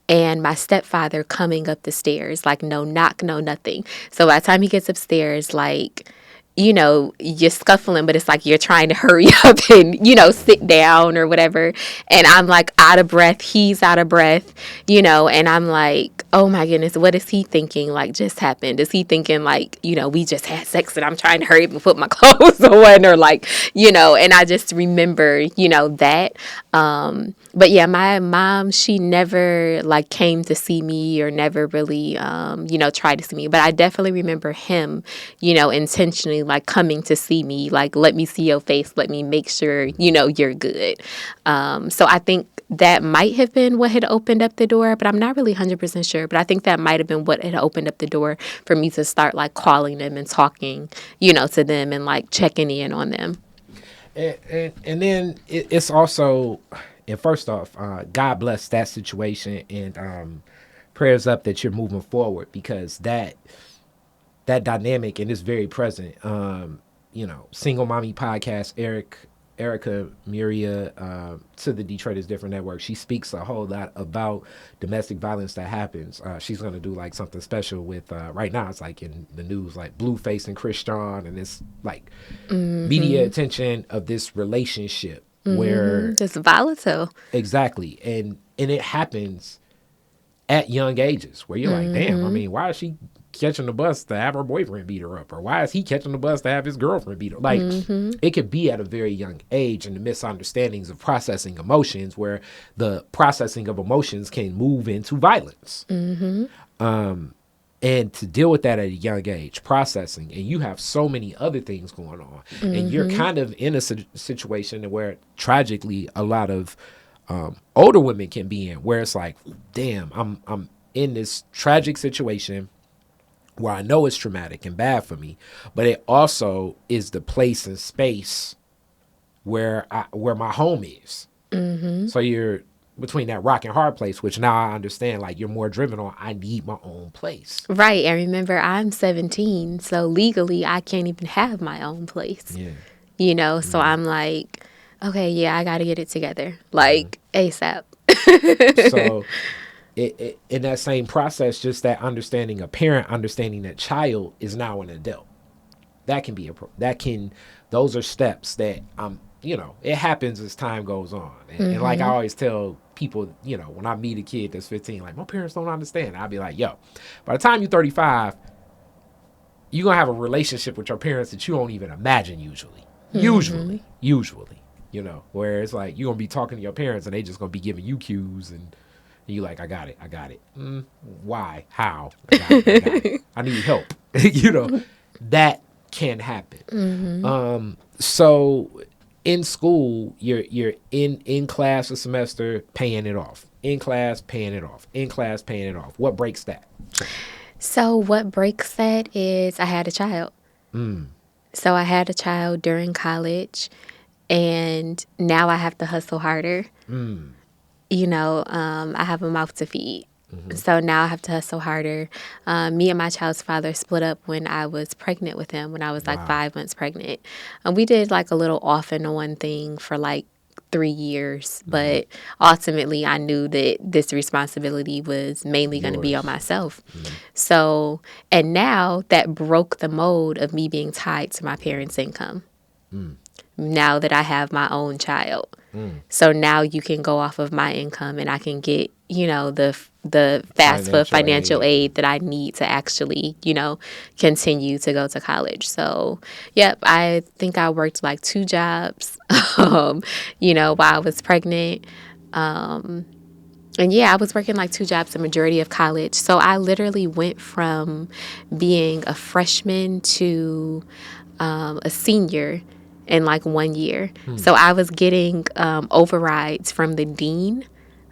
and my stepfather coming up the stairs, like no knock, no nothing. So by the time he gets upstairs, like, you're scuffling, but it's like you're trying to hurry up and, sit down or whatever. And I'm like out of breath. He's out of breath, and I'm like, oh my goodness, what is he thinking? Like, just happened? Is he thinking like, we just had sex and I'm trying to hurry up and put my clothes on, or like, and I just remember, that. But yeah, my mom, she never like came to see me or never really, tried to see me. But I definitely remember him, intentionally like coming to see me, like, let me see your face, let me make sure, you're good. So I think that might have been what had opened up the door, but I'm not really 100% sure. But I think that might have been what had opened up the door for me to start like calling them and talking, to them and like checking in on them. And then it's also, and first off, God bless that situation, and prayers up that you're moving forward, because that dynamic and is very present. Single Mommy Podcast, Erica Muria, to the Detroit is Different Network, she speaks a whole lot about domestic violence that happens. She's going to do like something special with, right now it's like in the news, like Blueface and Chris John, and it's like media attention of this relationship where just volatile. Exactly. And it happens at young ages where you're like, damn, I mean, why is she catching the bus to have her boyfriend beat her up? Or why is he catching the bus to have his girlfriend beat her? Like, it could be at a very young age, and the misunderstandings of processing emotions, where the processing of emotions can move into violence. And to deal with that at a young age, processing, and you have so many other things going on, and you're kind of in a situation where tragically a lot of older women can be in, where it's like, damn, I'm in this tragic situation where I know it's traumatic and bad for me, but it also is the place and space where my home is. So you're between that rock and hard place, which now I understand, like, you're more driven on, I need my own place. Right. And remember, I'm 17, so legally I can't even have my own place. Yeah. So I'm like, okay, yeah, I got to get it together, like ASAP. in that same process, just that understanding a parent, understanding that child is now an adult. That can be that can, those are steps that it happens as time goes on. And like I always tell people, when I meet a kid that's 15, like, my parents don't understand. I'll be like, yo, by the time you're 35, you're going to have a relationship with your parents that you don't even imagine usually. Usually. Where it's like you're going to be talking to your parents and they just going to be giving you cues and you like, I got it. Why? How? I need help. That can happen. So in school, you're in class a semester, paying it off. In class, paying it off. In class, paying it off. What breaks that? So what breaks that is I had a child. So I had a child during college, and now I have to hustle harder. I have a mouth to feed. So now I have to hustle harder. Me and my child's father split up when I was pregnant with him, when I was like Wow. 5 months pregnant. And we did like a little off and on thing for like 3 years. But ultimately, I knew that this responsibility was mainly going to be on Yours. myself. So, and now that broke the mold of me being tied to my parents' income. Now that I have my own child. So now you can go off of my income and I can get, the FAFSA financial aid that I need to actually, continue to go to college. So, yep, I think I worked like 2 jobs, while I was pregnant. And yeah, I was working like 2 jobs the majority of college. So I literally went from being a freshman to a senior in like 1 year. So I was getting overrides from the dean.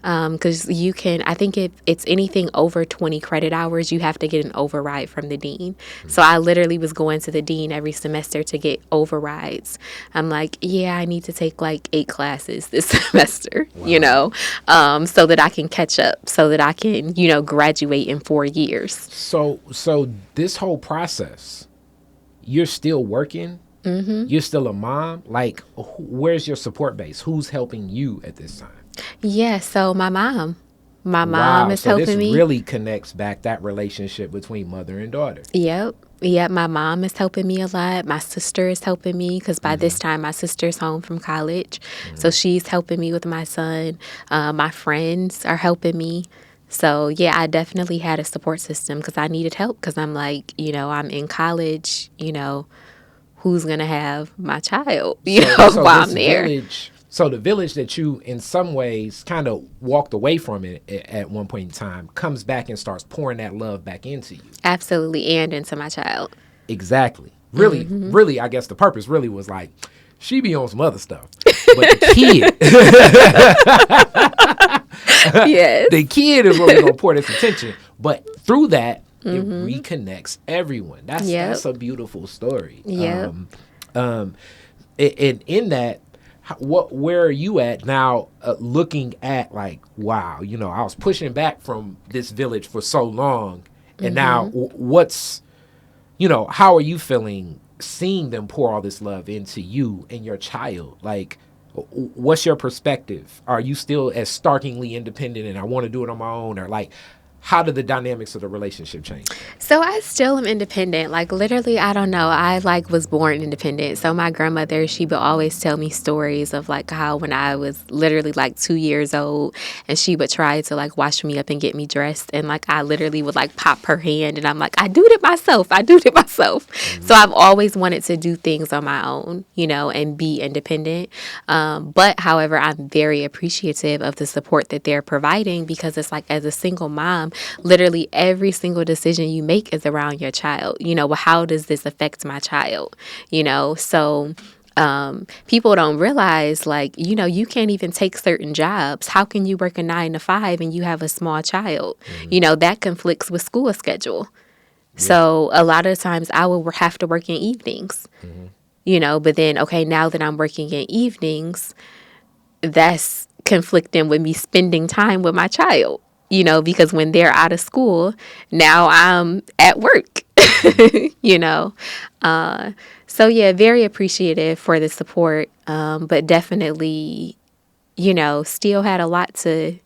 Because you can, I think if it's anything over 20 credit hours, you have to get an override from the dean. So I literally was going to the dean every semester to get overrides. I'm like, yeah, I need to take like 8 classes this semester, so that I can catch up, so that I can, graduate in 4 years. So this whole process, you're still working. You're still a mom. Like, where's your support base? Who's helping you at this time? Yeah, so my mom Wow. is So this helping me. really connects back that relationship between mother and daughter. Yep. Yep. My mom is helping me a lot. My sister is helping me because by this time my sister's home from college. So she's helping me with my son. My friends are helping me. So yeah, I definitely had a support system because I needed help because I'm like, I'm in college, who's going to have my child, So while this I'm there. village, so the village that you in some ways kind of walked away from it at one point in time comes back and starts pouring that love back into you. Absolutely. And into my child. Exactly. Really, really, I guess the purpose really was like, she be on some other stuff. But the kid, Yes. the kid is really going to pour this attention. But through that, it reconnects everyone. That's a beautiful story. Yep. And in that, where are you at now? Looking at like, wow, I was pushing back from this village for so long, and now what's, how are you feeling seeing them pour all this love into you and your child? Like, what's your perspective? Are you still as starkingly independent and I want to do it on my own, or like, how did the dynamics of the relationship change? So I still am independent. Like literally, I don't know. I like was born independent. So my grandmother, she would always tell me stories of like how when I was literally like 2 years old and she would try to like wash me up and get me dressed. And like I literally would like pop her hand and I'm like, I do it myself. I do it myself. So I've always wanted to do things on my own, and be independent. But however, I'm very appreciative of the support that they're providing because it's like as a single mom, literally every single decision you make is around your child. Well, how does this affect my child? So people don't realize like, you can't even take certain jobs. How can you work a 9 to 5 and you have a small child? That conflicts with school schedule. Yeah. So a lot of times I will have to work in evenings, but then, okay, now that I'm working in evenings, that's conflicting with me spending time with my child. Because when they're out of school, now I'm at work, So, yeah, very appreciative for the support, but definitely, still had a lot to,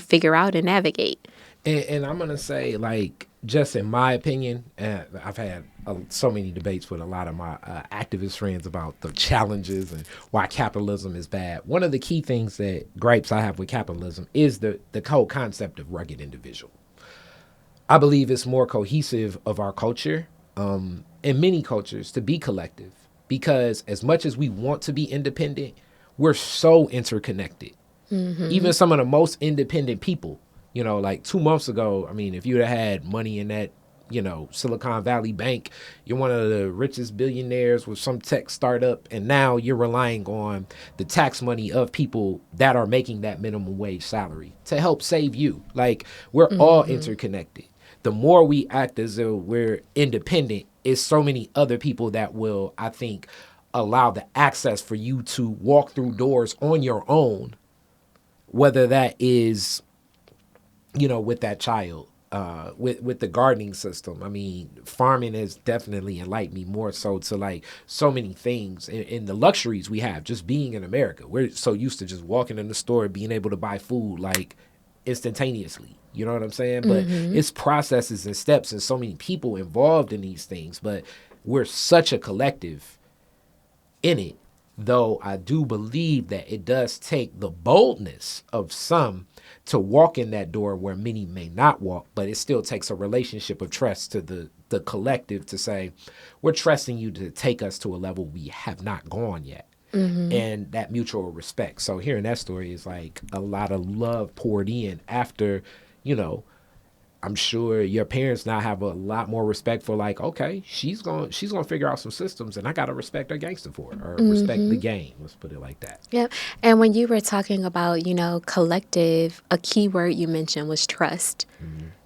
figure out and navigate. And I'm gonna say, like, just in my opinion, I've had so many debates with a lot of my activist friends about the challenges and why capitalism is bad. One of the key things that gripes I have with capitalism is the whole concept of rugged individual. I believe it's more cohesive of our culture, in many cultures, to be collective, because as much as we want to be independent, we're so interconnected. Even some of the most independent people, like 2 months ago, I mean, if you'd have had money in that, Silicon Valley bank, you're one of the richest billionaires with some tech startup, and now you're relying on the tax money of people that are making that minimum wage salary to help save you. Like, we're all interconnected. The more we act as though we're independent, is so many other people that will, I think, allow the access for you to walk through doors on your own, whether that is, with that child, with the gardening system. I mean, farming has definitely enlightened me more so to, like, so many things in the luxuries we have just being in America. We're so used to just walking in the store, being able to buy food like instantaneously. You know what I'm saying? But it's processes and steps and so many people involved in these things. But we're such a collective in it, though I do believe that it does take the boldness of some to walk in that door where many may not walk, but it still takes a relationship of trust to the collective to say, we're trusting you to take us to a level we have not gone yet. And that mutual respect. So hearing that story is like a lot of love poured in after, you know, I'm sure your parents now have a lot more respect for, like, okay, she's gonna figure out some systems, and I gotta respect her gangster for it, or respect the game. Let's put it like that. Yeah. And when you were talking about, collective, a key word you mentioned was trust.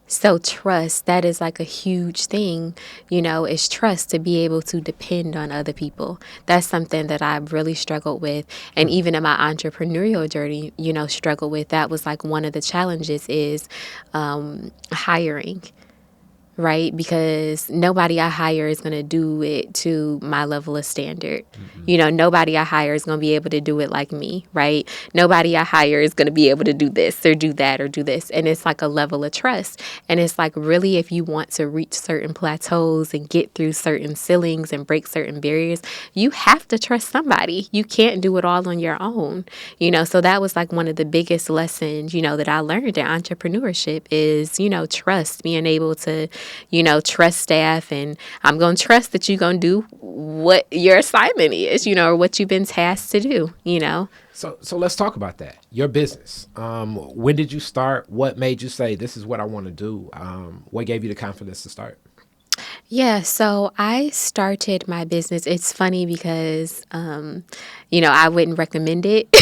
So trust, that is like a huge thing, is trust, to be able to depend on other people. That's something that I really struggled with. And even in my entrepreneurial journey, struggled with. That was like one of the challenges is hiring. Right? Because nobody I hire is going to do it to my level of standard. Nobody I hire is going to be able to do it like me, right? Nobody I hire is going to be able to do this or do that or do this. And it's like a level of trust. And it's like, really, if you want to reach certain plateaus and get through certain ceilings and break certain barriers, you have to trust somebody. You can't do it all on your own. So that was like one of the biggest lessons, that I learned in entrepreneurship is, trust, being able to trust staff, and I'm going to trust that you're going to do what your assignment is, or what you've been tasked to do. So let's talk about that. Your business. When did you start? What made you say this is what I want to do? What gave you the confidence to start? Yeah, so I started my business. It's funny because, I wouldn't recommend it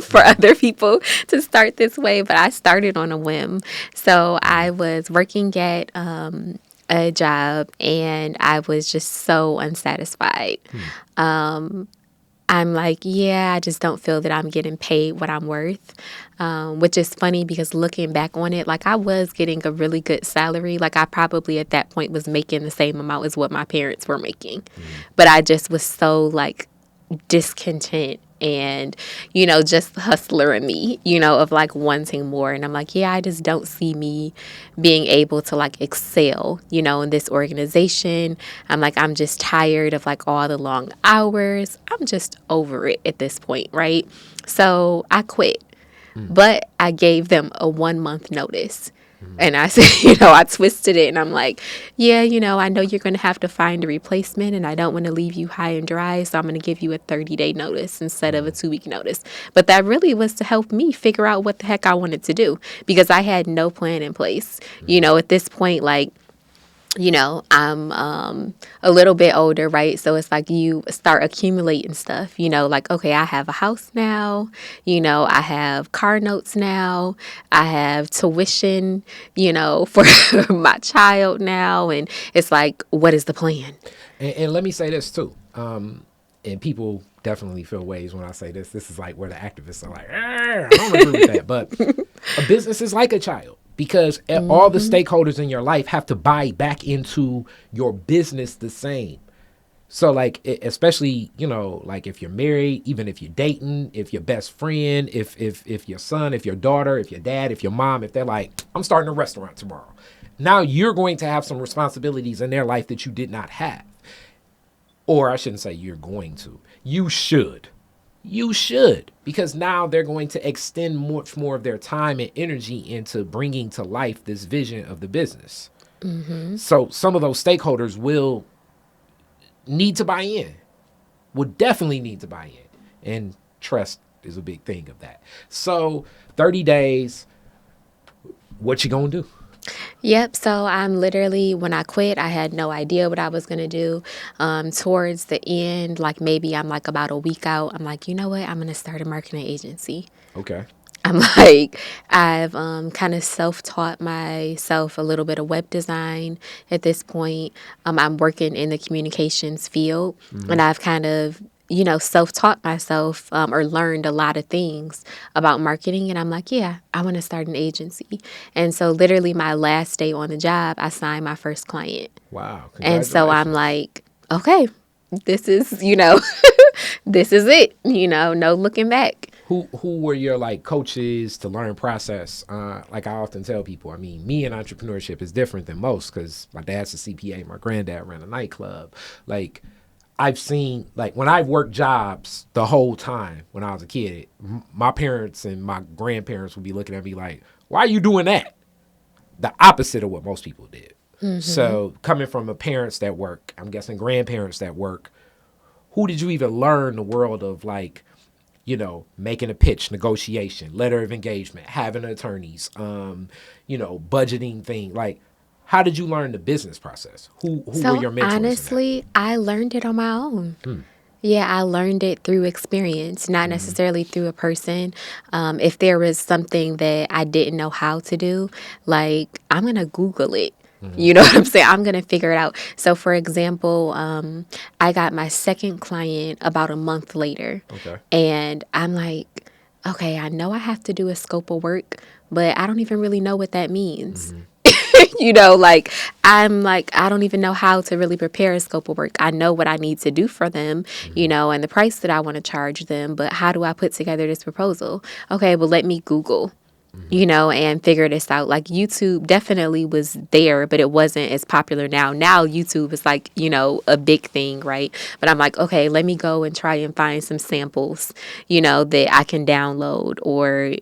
for other people to start this way, but I started on a whim. So I was working at a job, and I was just so unsatisfied. I'm like, yeah, I just don't feel that I'm getting paid what I'm worth, which is funny because looking back on it, like, I was getting a really good salary. Like, I probably at that point was making the same amount as what my parents were making. But I just was so, like, discontent and, just the hustler in me, of like wanting more. And I'm like, yeah, I just don't see me being able to like excel, in this organization. I'm like, I'm just tired of like all the long hours. I'm just over it at this point, right? So I quit. But I gave them a 1 month notice. And I said, I twisted it, and I'm like, yeah, I know you're going to have to find a replacement, and I don't want to leave you high and dry. So I'm going to give you a 30-day notice instead of a 2-week notice. But that really was to help me figure out what the heck I wanted to do, because I had no plan in place. At this point, like, I'm a little bit older, right? So it's like you start accumulating stuff, like, okay, I have a house now, I have car notes now, I have tuition, for my child now. And it's like, what is the plan? And let me say this too. And people definitely feel ways when I say this. This is like where the activists are like, I don't agree with that. But a business is like a child, because all the stakeholders in your life have to buy back into your business the same. So like, especially, like if you're married, even if you're dating, if your best friend, if your son, if your daughter, if your dad, if your mom, if they're like, I'm starting a restaurant tomorrow. Now you're going to have some responsibilities in their life that you did not have. Or I shouldn't say you're going to. You should. You should, because now they're going to extend much more of their time and energy into bringing to life this vision of the business. So some of those stakeholders will need to buy in, would definitely need to buy in. And trust is a big thing of that. So 30 days, what you gonna do? Yep. So I'm literally, when I quit, I had no idea what I was going to do. Towards the end, like maybe I'm like about a week out, I'm like, you know what? I'm going to start a marketing agency. Okay. I'm like, I've kind of self taught myself a little bit of web design at this point. I'm working in the communications field, and I've kind of, self taught myself or learned a lot of things about marketing. And I'm like, yeah, I want to start an agency. And so, literally, my last day on the job, I signed my first client. Wow. And so I'm Congratulations. like, okay, this is, this is it, no looking back. Who were your like coaches to learn process? Like I often tell people, I mean, me and entrepreneurship is different than most because my dad's a CPA, my granddad ran a nightclub. Like I've seen, like when I've worked jobs the whole time when I was a kid, my parents and my grandparents would be looking at me like, "Why are you doing that?" The opposite of what most people did. So coming from a parents that work, I'm guessing grandparents that work, who did you even learn the world of like, making a pitch, negotiation, letter of engagement, having attorneys, budgeting thing. Like, how did you learn the business process? Who were So your mentors in that? honestly, I learned it on my own. Yeah, I learned it through experience, not necessarily through a person. If there was something that I didn't know how to do, like I'm going to Google it. You know what I'm saying? I'm going to figure it out. So, for example, I got my second client about a month later, Okay. and I'm like, okay, I know I have to do a scope of work, but I don't even really know what that means. Like I'm like, I don't even know how to really prepare a scope of work. I know what I need to do for them, and the price that I want to charge them, but how do I put together this proposal? Okay, well, let me Google, and figure this out. Like YouTube definitely was there, but it wasn't as popular now. Now YouTube is like, a big thing, right? But I'm like, okay, let me go and try and find some samples, that I can download or,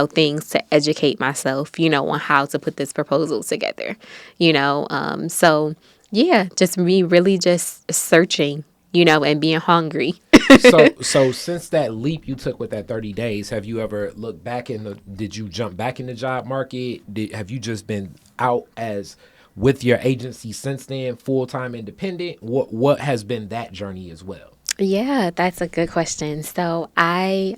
things to educate myself, on how to put this proposal together, So yeah, just me really just searching, and being hungry. So since that leap you took with that 30 days, have you ever looked back did you jump back in the job market? Have you just been out as with your agency since then, full-time independent? What has been that journey as well? Yeah, that's a good question. So I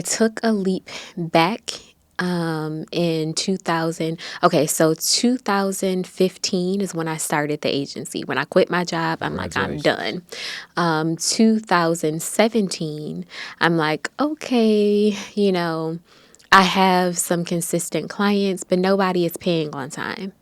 took a leap back in 2000. Okay, so 2015 is when I started the agency. When I quit my job, I'm like, I'm Congratulations. done. 2017, I'm like, okay, I have some consistent clients, but nobody is paying on time.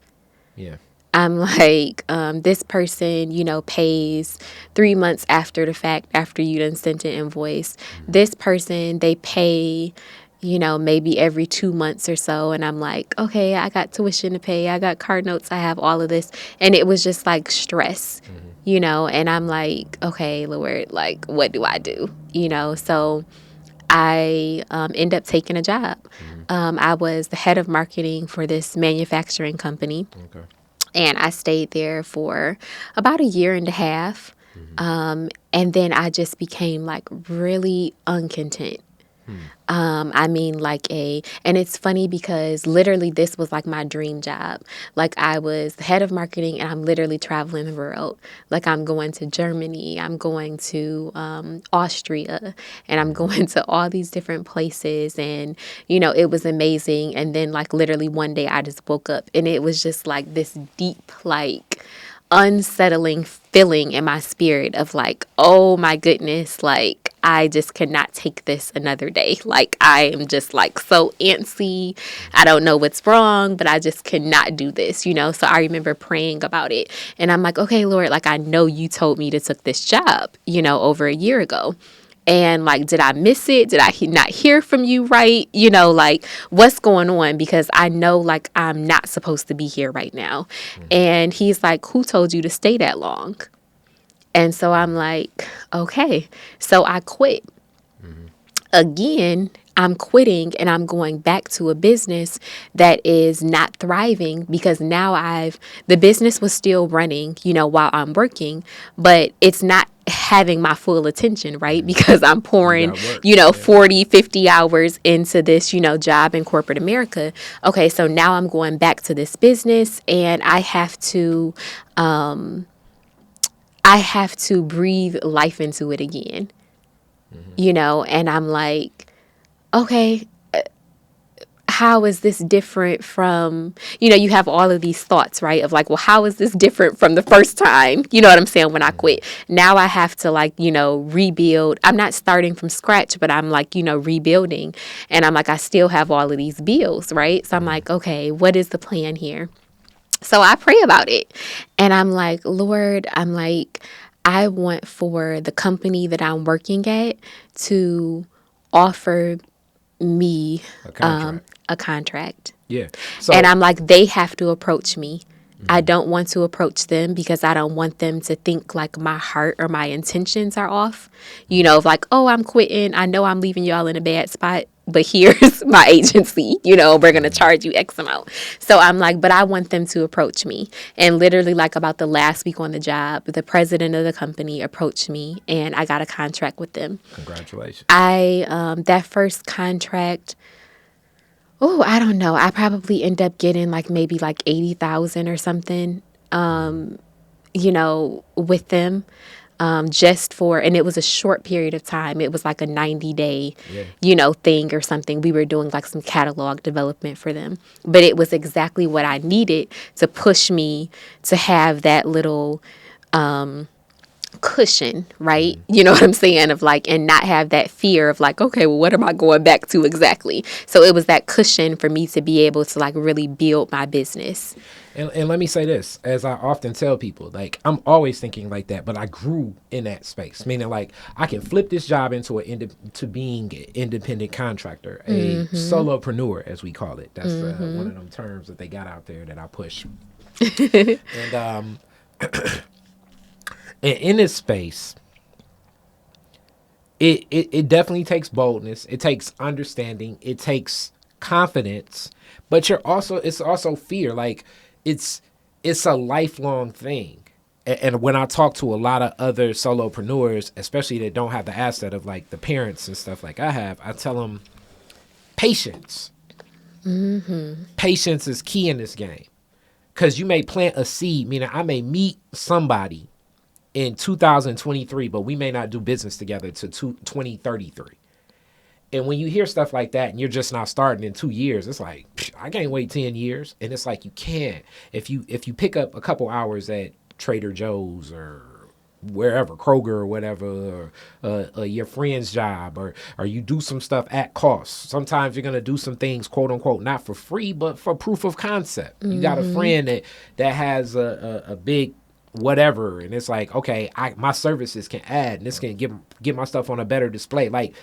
Yeah. I'm like, this person, pays 3 months after the fact, after you done sent an invoice. This person, they pay, maybe every 2 months or so. And I'm like, okay, I got tuition to pay. I got card notes. I have all of this. And it was just like stress, and I'm like, okay, Lord, like, what do I do? So I end up taking a job. I was the head of marketing for this manufacturing company, Okay. and I stayed there for about a year and a half. And then I just became like really uncontent. I mean, and it's funny because literally this was like my dream job. Like I was the head of marketing and I'm literally traveling the world. Like I'm going to Germany, I'm going to Austria, and I'm going to all these different places. And, it was amazing. And then like literally one day I just woke up and it was just like this deep, like, unsettling feeling in my spirit of like, oh my goodness, like I just cannot take this another day. Like I am just like so antsy. I don't know what's wrong, but I just cannot do this, you know? So I remember praying about it. And I'm like, okay, Lord, like I know you told me to take this job, you know, over a year ago. And like, did I miss it? Did I not hear from you right? You know, like what's going on? Because I know like I'm not supposed to be here right now. And he's like, who told you to stay that long? And so I'm like, okay. So I quit. Again, I'm quitting and I'm going back to a business that is not thriving because now the business was still running, you know, while I'm working, but it's not having my full attention, right? Because I'm pouring, you know, 40, 50 hours into this, you know, job in corporate America. Okay, so now I'm going back to this business and I have to breathe life into it again, you know, and I'm like, okay, how is this different from, you know, you have all of these thoughts, right? Of like, well, how is this different from the first time? You know what I'm saying? When I quit, now I have to like, you know, rebuild. I'm not starting from scratch, but I'm like, you know, rebuilding. And I'm like, I still have all of these bills, right? So I'm like, okay, what is the plan here? So I pray about it and I'm like, Lord, I'm like, I want for the company that I'm working at to offer me A contract. a contract. Yeah. And So I'm like, they have to approach me. I don't want to approach them because I don't want them to think like my heart or my intentions are off. You know, of like, oh, I'm quitting. I know I'm leaving y'all in a bad spot, but here's my agency. You know, we're going to charge you X amount. So I'm like, but I want them to approach me. And literally, like about the last week on the job, the president of the company approached me and I got a contract with them. congratulations. That first contract, oh, I don't know. I probably end up getting like maybe like 80,000 or something, you know, with them. Just for, and it was a short period of time. It was like a 90-day, Yeah. you know, thing or something. We were doing like some catalog development for them, but it was exactly what I needed to push me to have that little cushion, right? You know what I'm saying? Of like, and not have that fear of like, okay, well, what am I going back to exactly? So it was that cushion for me to be able to like really build my business. And let me say this, as I often tell people, like I'm always thinking like that, but I grew in that space. Meaning, like I can flip this job into to being an independent contractor, a solopreneur, as we call it. That's one of them terms that they got out there that I push. And and in this space, it definitely takes boldness. It takes understanding. It takes confidence, but it's also fear. Like it's a lifelong thing. And when I talk to a lot of other solopreneurs, especially that don't have the asset of like the parents and stuff like I have, I tell them patience. Patience is key in this game because you may plant a seed. Meaning, I may meet somebody in 2023, but we may not do business together to 2033. And when you hear stuff like that and you're just not starting in 2 years, it's like, I can't wait 10 years. And it's like, you can't. If you pick up a couple hours at Trader Joe's or wherever, Kroger or whatever, or your friend's job, or you do some stuff at cost. Sometimes you're going to do some things, quote unquote, not for free, but for proof of concept. You got a friend that has a big whatever, and it's like, okay, my services can add, and this can get my stuff on a better display. Like,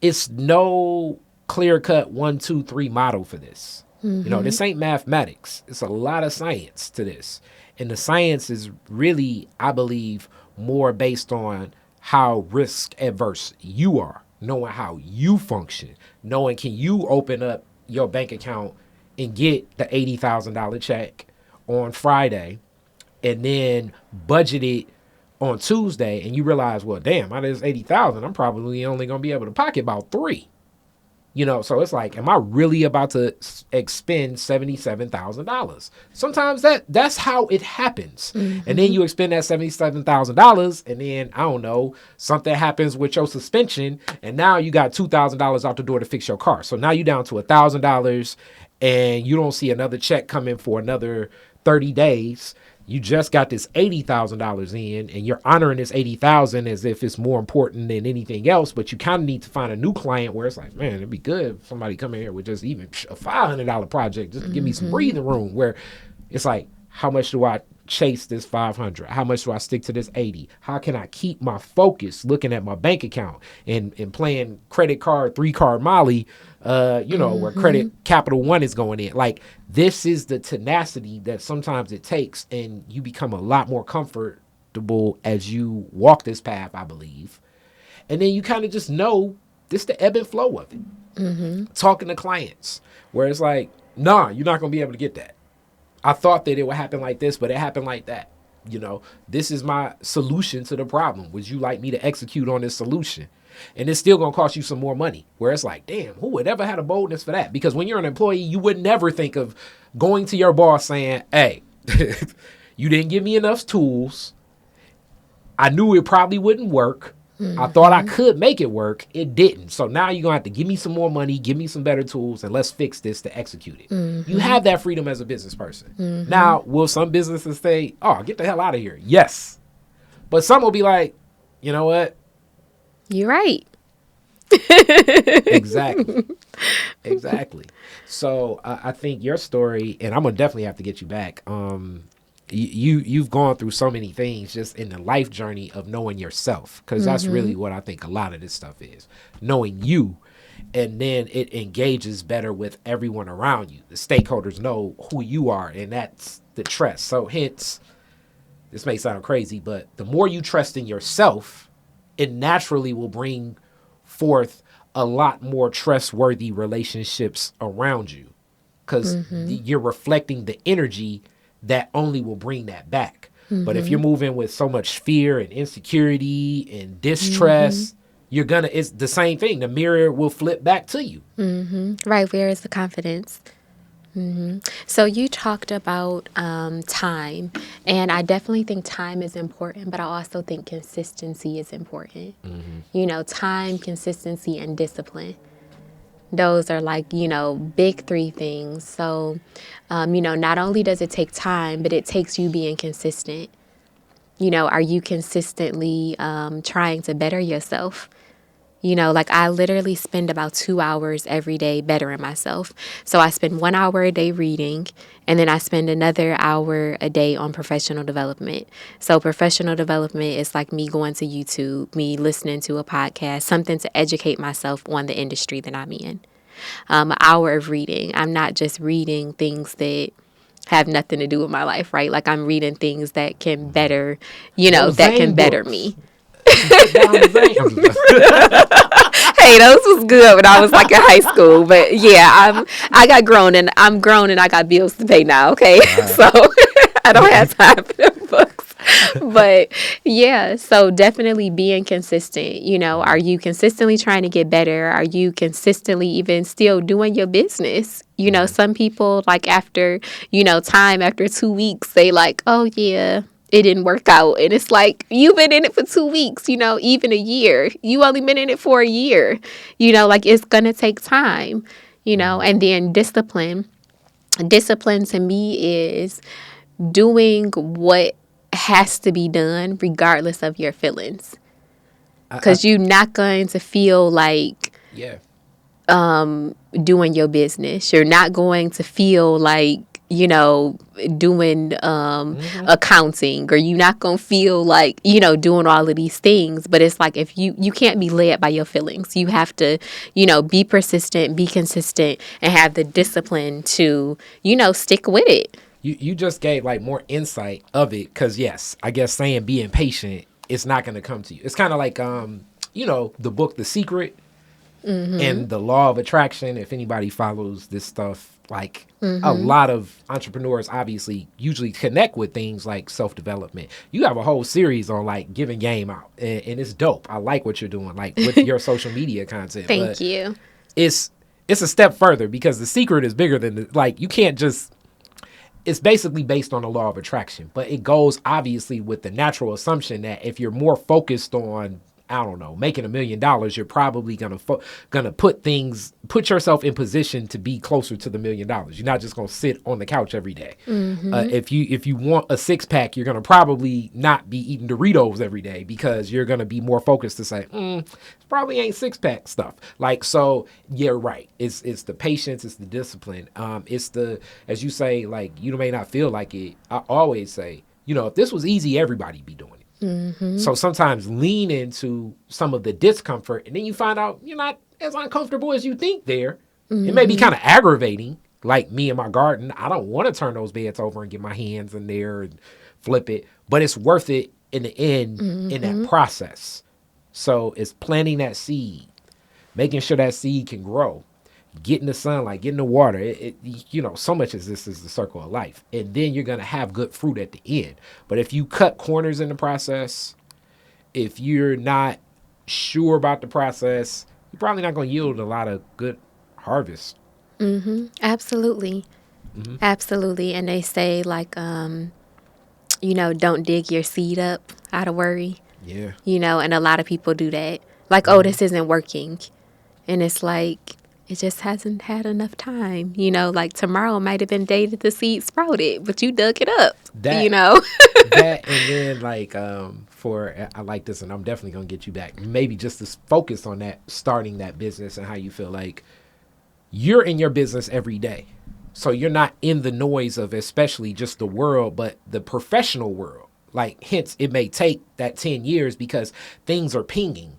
it's no clear cut 1, 2, 3 model for this. You know, this ain't mathematics. It's a lot of science to this. And the science is really, I believe, more based on how risk adverse you are, knowing how you function, knowing can you open up your bank account and get the $80,000 check on Friday and then budget it on Tuesday, and you realize, well, damn, out of this 80,000, I'm probably only gonna be able to pocket about 3. You know, so it's like, am I really about to expend $77,000? Sometimes that's how it happens. And then you expend that $77,000, and then I don't know, something happens with your suspension, and now you got $2,000 out the door to fix your car. So now you down to $1,000, and you don't see another check coming for another 30 days. You just got this $80,000 in, and you're honoring this 80,000 as if it's more important than anything else. But you kind of need to find a new client where it's like, man, it'd be good if somebody come in here with just even a $500 project just to give me some breathing room. Where it's like, how much do I chase this 500? How much do I stick to this 80? How can I keep my focus looking at my bank account and playing credit card, 3-card Molly, where credit Capital One is going in? Like, this is the tenacity that sometimes it takes, and you become a lot more comfortable as you walk this path, I believe. And then you kind of just know this the ebb and flow of it. Talking to clients where it's like, nah, you're not going to be able to get that. I thought that it would happen like this, but it happened like that. This is my solution to the problem. Would you like me to execute on this solution? And it's still going to cost you some more money, where it's like, damn, who would ever had a boldness for that? Because when you're an employee, you would never think of going to your boss saying, hey, you didn't give me enough tools. I knew it probably wouldn't work. I thought I could make it work. It didn't. So now you're going to have to give me some more money, give me some better tools, and let's fix this to execute it. You have that freedom as a business person. Now, will some businesses say, oh, get the hell out of here? Yes. But some will be like, you know what? You're right. Exactly. So I think your story, and I'm going to definitely have to get you back. You've gone through so many things just in the life journey of knowing yourself, because that's really what I think a lot of this stuff is, knowing you, and then it engages better with everyone around you. The stakeholders know who you are, and that's the trust. So hence, this may sound crazy, but the more you trust in yourself, it naturally will bring forth a lot more trustworthy relationships around you, because you're reflecting the energy that only will bring that back. But if you're moving with so much fear and insecurity and distrust, it's the same thing. The mirror will flip back to you. Right. Where is the confidence? So you talked about time, and I definitely think time is important, but I also think consistency is important. Time, consistency, and discipline. Those are like, big 3 things. So, not only does it take time, but it takes you being consistent. Are you consistently trying to better yourself? Like I literally spend about 2 hours every day bettering myself. So I spend 1 hour a day reading, and then I spend another hour a day on professional development. So professional development is like me going to YouTube, me listening to a podcast, something to educate myself on the industry that I'm in. An hour of reading. I'm not just reading things that have nothing to do with my life, right? Like I'm reading things that can better, that can better me. Hey, those was good when I was like in high school, but yeah, I got grown, and I'm grown, and I got bills to pay now. Okay, so I don't have time for them books. But yeah, so definitely being consistent. Are you consistently trying to get better? Are you consistently even still doing your business? Some people like after time, after 2 weeks, they like, oh yeah, it didn't work out. And it's like, you've been in it for 2 weeks, even a year. You only been in it for a year. Like it's going to take time, and then discipline. Discipline to me is doing what has to be done regardless of your feelings. Because you're not going to feel like doing your business. You're not going to feel like, doing accounting, or you're not going to feel like, doing all of these things. But it's like, if you can't be led by your feelings. You have to, be persistent, be consistent, and have the discipline to, stick with it. You just gave like more insight of it, because yes, I guess saying being patient, it's not going to come to you. It's kind of like, the book, The Secret, and the law of attraction. If anybody follows this stuff, like a lot of entrepreneurs obviously usually connect with things like self-development. You have a whole series on like giving game out, and it's dope. I like what you're doing, like with your social media content. Thank you. It's a step further, because The Secret is bigger than you can't just. It's basically based on the law of attraction, but it goes obviously with the natural assumption that if you're more focused on I don't know, making $1 million, you're probably gonna put yourself in position to be closer to the $1 million. You're not just gonna sit on the couch every day. If you want a 6-pack, you're gonna probably not be eating Doritos every day because you're gonna be more focused to say, it probably ain't 6-pack stuff. Like, so you're right. It's the patience, it's the discipline. It's the, as you say, like, you may not feel like it. I always say, if this was easy, everybody'd be doing it. So sometimes lean into some of the discomfort, and then you find out you're not as uncomfortable as you think there. It may be kind of aggravating, like me in my garden. I don't want to turn those beds over and get my hands in there and flip it, but it's worth it in the end in that process. So it's planting that seed, making sure that seed can grow, getting the sunlight, getting the water. So much as this is the circle of life. And then you're going to have good fruit at the end. But if you cut corners in the process, if you're not sure about the process, you're probably not going to yield a lot of good harvest. Absolutely. Absolutely. And they say, like, don't dig your seed up out of worry. Yeah. And a lot of people do that. Like, oh, this isn't working. And it's like, it just hasn't had enough time. Like tomorrow might have been the day that the seed sprouted, but you dug it up. That, and then like I like this, and I'm definitely gonna get you back. Maybe just to focus on that, starting that business, and how you feel like you're in your business every day, so you're not in the noise of especially just the world, but the professional world. Like, hence, it may take that 10 years because things are pinging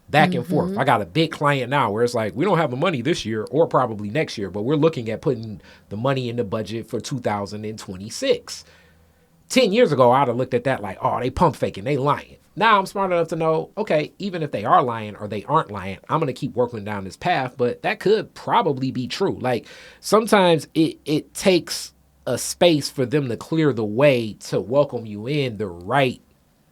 back and forth. I got a big client now where it's like, we don't have the money this year or probably next year, but we're looking at putting the money in the budget for 2026. 10 years ago, I'd have looked at that like, oh, they pump faking, they lying. Now I'm smart enough to know, okay, even if they are lying or they aren't lying, I'm going to keep working down this path, but that could probably be true. Like, sometimes it takes a space for them to clear the way to welcome you in the right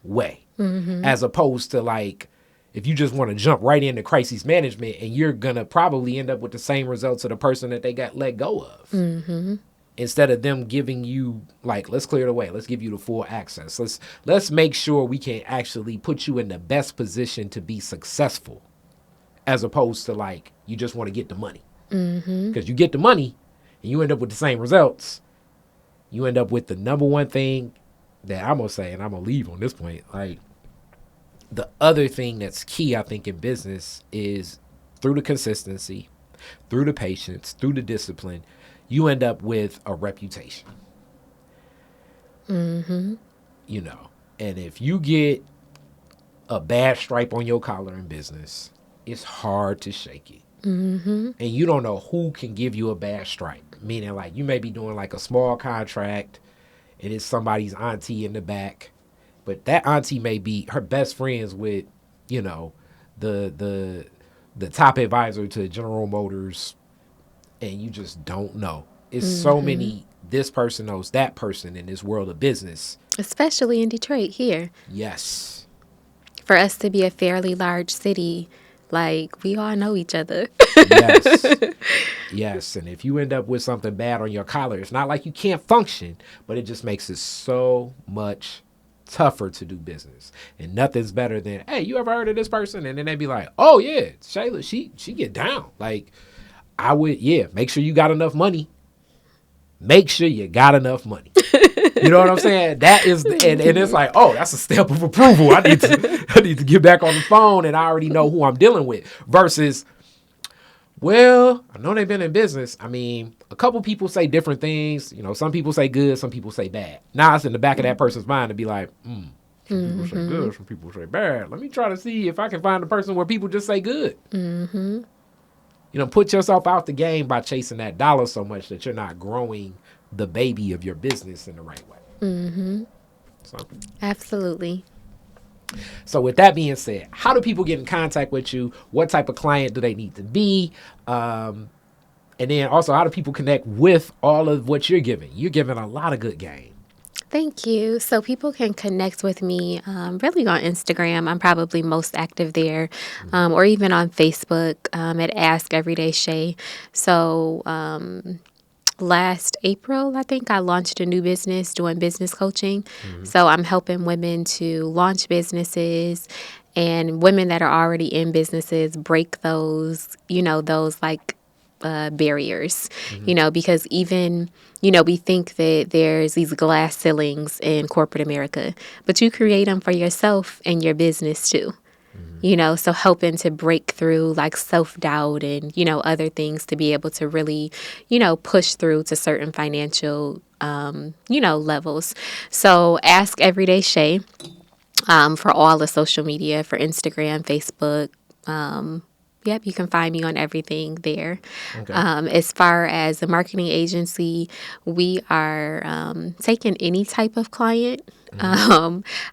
way, as opposed to like, if you just want to jump right into crisis management, and you're going to probably end up with the same results of the person that they got let go of. Instead of them giving you, like, let's clear the way. Let's give you the full access. Let's make sure we can actually put you in the best position to be successful, as opposed to like, you just want to get the money. Because you get the money and you end up with the same results. You end up with the number one thing that I'm going to say, and I'm going to leave on this point, like, the other thing that's key, I think, in business is through the consistency, through the patience, through the discipline, you end up with a reputation. And if you get a bad stripe on your collar in business, it's hard to shake it. And you don't know who can give you a bad stripe. Meaning, like, you may be doing like a small contract and it's somebody's auntie in the back. But that auntie may be her best friends with, the top advisor to General Motors, and you just don't know. It's so many, this person knows that person in this world of business. Especially in Detroit here. Yes. For us to be a fairly large city, like, we all know each other. Yes. Yes. And if you end up with something bad on your collar, it's not like you can't function, but it just makes it so much tougher to do business. And nothing's better than, hey, you ever heard of this person? And then they'd be like, oh yeah, Shayla, she get down. Like, I would, make sure you got enough money. Make sure you got enough money. You know what I'm saying? That is, and it's like, oh, that's a stamp of approval. I need to get back on the phone, and I already know who I'm dealing with. Versus, well, I know they've been in business. I mean, a couple people say different things. Some people say good, some people say bad. Now it's in the back of that person's mind to be like, some people say good, some people say bad. Let me try to see if I can find a person where people just say good. Put yourself out the game by chasing that dollar so much that you're not growing the baby of your business in the right way. So. Absolutely. So with that being said, how do people get in contact with you? What type of client do they need to be? And then also, how do people connect with all of what you're giving? You're giving a lot of good game. Thank you. So people can connect with me really on Instagram. I'm probably most active there, or even on Facebook at Ask Everyday Shay. So last April, I think, I launched a new business doing business coaching. So I'm helping women to launch businesses And women that are already in businesses break those, those like barriers, because even, we think that there's these glass ceilings in corporate America, but you create them for yourself and your business too. So helping to break through like self-doubt and, other things to be able to really, push through to certain financial, levels. So ask Everyday Shay for all the social media, for Instagram, Facebook. Yep, you can find me on everything there. Okay. As far as the marketing agency, we are taking any type of client.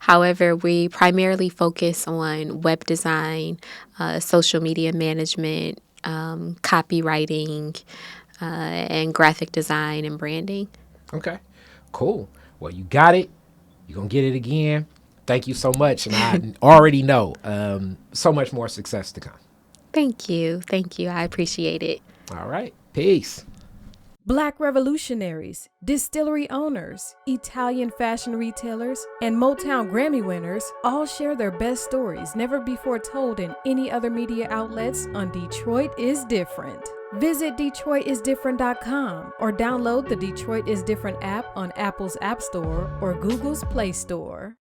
However, we primarily focus on web design, social media management, copywriting, and graphic design and branding. Okay. Cool. Well, you got it. You're going to get it again. Thank you so much. And I already know so much more success to come. Thank you. Thank you. I appreciate it. All right. Peace. Black revolutionaries, distillery owners, Italian fashion retailers, and Motown Grammy winners all share their best stories never before told in any other media outlets on Detroit is Different. Visit DetroitisDifferent.com or download the Detroit is Different app on Apple's App Store or Google's Play Store.